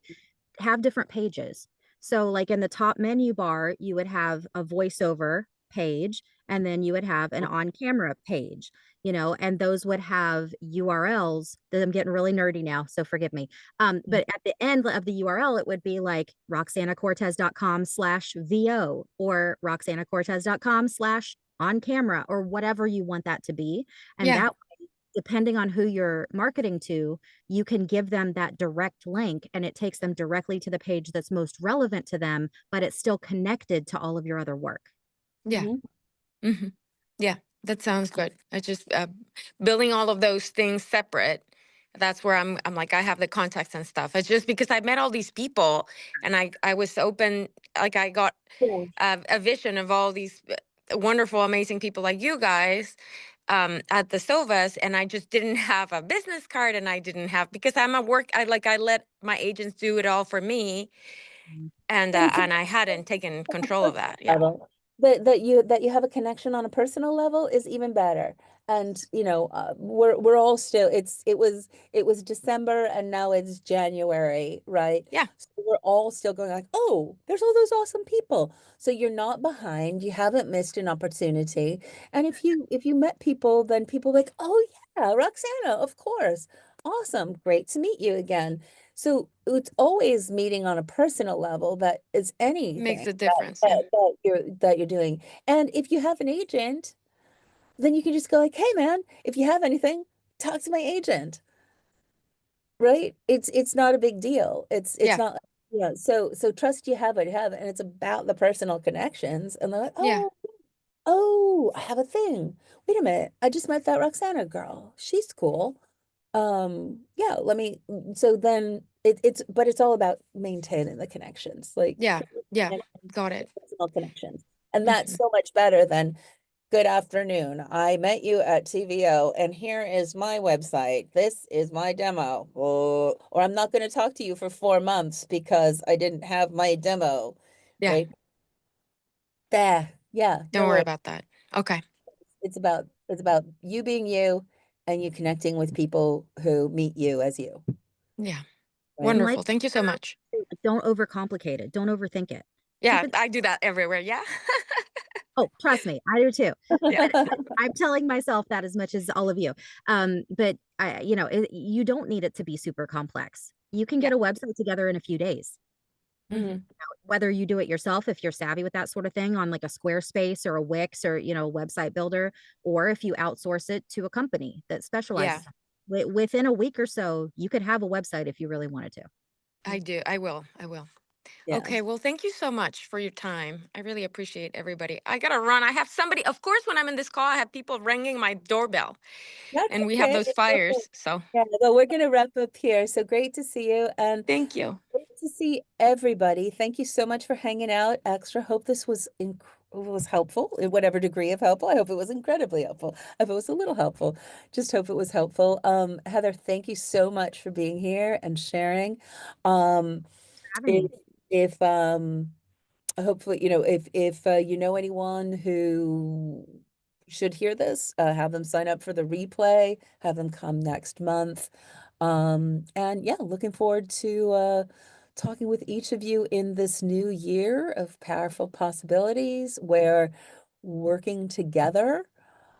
have different pages. So like in the top menu bar, you would have a voiceover page, and then you would have an on-camera page, and those would have URLs that I'm getting really nerdy now, so forgive me. But at the end of the URL, it would be like roxanacortez.com/VO or roxanacortez.com/on-camera or whatever you want that to be. And that way, depending on who you're marketing to, you can give them that direct link and it takes them directly to the page that's most relevant to them, but it's still connected to all of your other work. Yeah. Yeah, that sounds good. I just building all of those things separate. That's where I'm like, I have the contacts and stuff. It's just because I met all these people and I was open, like I got a vision of all these wonderful, amazing people like you guys at the Sovas, and I just didn't have a business card, and I didn't have, because I'm a work, I let my agents do it all for me, and I hadn't taken control of that. Yeah. level. That you have a connection on a personal level is even better. And we're all still, it was December and now it's January, right? Yeah. So we're all still going like, oh, there's all those awesome people. So you're not behind, you haven't missed an opportunity. And if you met people, then people like, oh yeah, Roxana, of course. Awesome, great to meet you again. So it's always meeting on a personal level that is anything Makes a difference. Yeah. that you're doing. And if you have an agent, then you can just go like, hey man, if you have anything, talk to my agent. Right? It's not a big deal. It's Yeah. not, so trust you have it, and it's about the personal connections. And they're like, Yeah. oh, I have a thing. Wait a minute, I just met that Roxana girl. She's cool. Yeah, so then but it's all about maintaining the connections, like Yeah. Got it. personal connections. And that's so much better than, good afternoon, I met you at TVO and here is my website. This is my demo. Or I'm not going to talk to you for 4 months because I didn't have my demo. Yeah. Right? There. Yeah. Don't worry about that. Okay. It's about you being you and you connecting with people who meet you as you. Yeah. Right? Wonderful. Thank you so much. Don't overcomplicate it. Don't overthink it. Yeah, I do that everywhere. Yeah. Oh, trust me, I do too. Yeah. I'm telling myself that as much as all of you. But you don't need it to be super complex. You can get a website together in a few days. Whether you do it yourself, if you're savvy with that sort of thing, on like a Squarespace or a Wix or a website builder, or if you outsource it to a company that specializes. Within a week or so, you could have a website if you really wanted to. I will. Yeah. Okay, well, thank you so much for your time. I really appreciate everybody. I gotta run. I have somebody, of course, when I'm in this call, I have people ringing my doorbell. That's and we have okay. those It's fires. okay. So Yeah, well, we're going to wrap up here. So great to see you. And thank you. great to see everybody. Thank you so much for hanging out. Extra. Hope this was helpful in whatever degree of helpful. I hope it was incredibly helpful. I hope it was a little helpful. Just hope it was helpful. Heather, thank you so much for being here and sharing. If hopefully, if you know anyone who should hear this, have them sign up for the replay, have them come next month. And yeah, looking forward to talking with each of you in this new year of powerful possibilities, where working together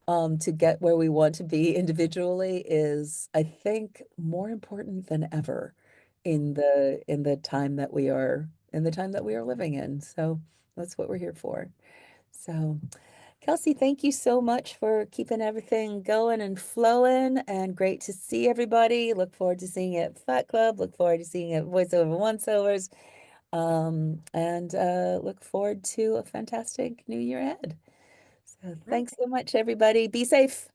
to get where we want to be individually is, I think, more important than ever in the time that we are living in. So that's what we're here for. So Kelsey, thank you so much for keeping everything going and flowing, and great to see everybody. Look forward to seeing you at Fat Club. Look forward to seeing you at Voiceover Once-Overs. And look forward to a fantastic new year ahead. So thanks so much, everybody. Be safe.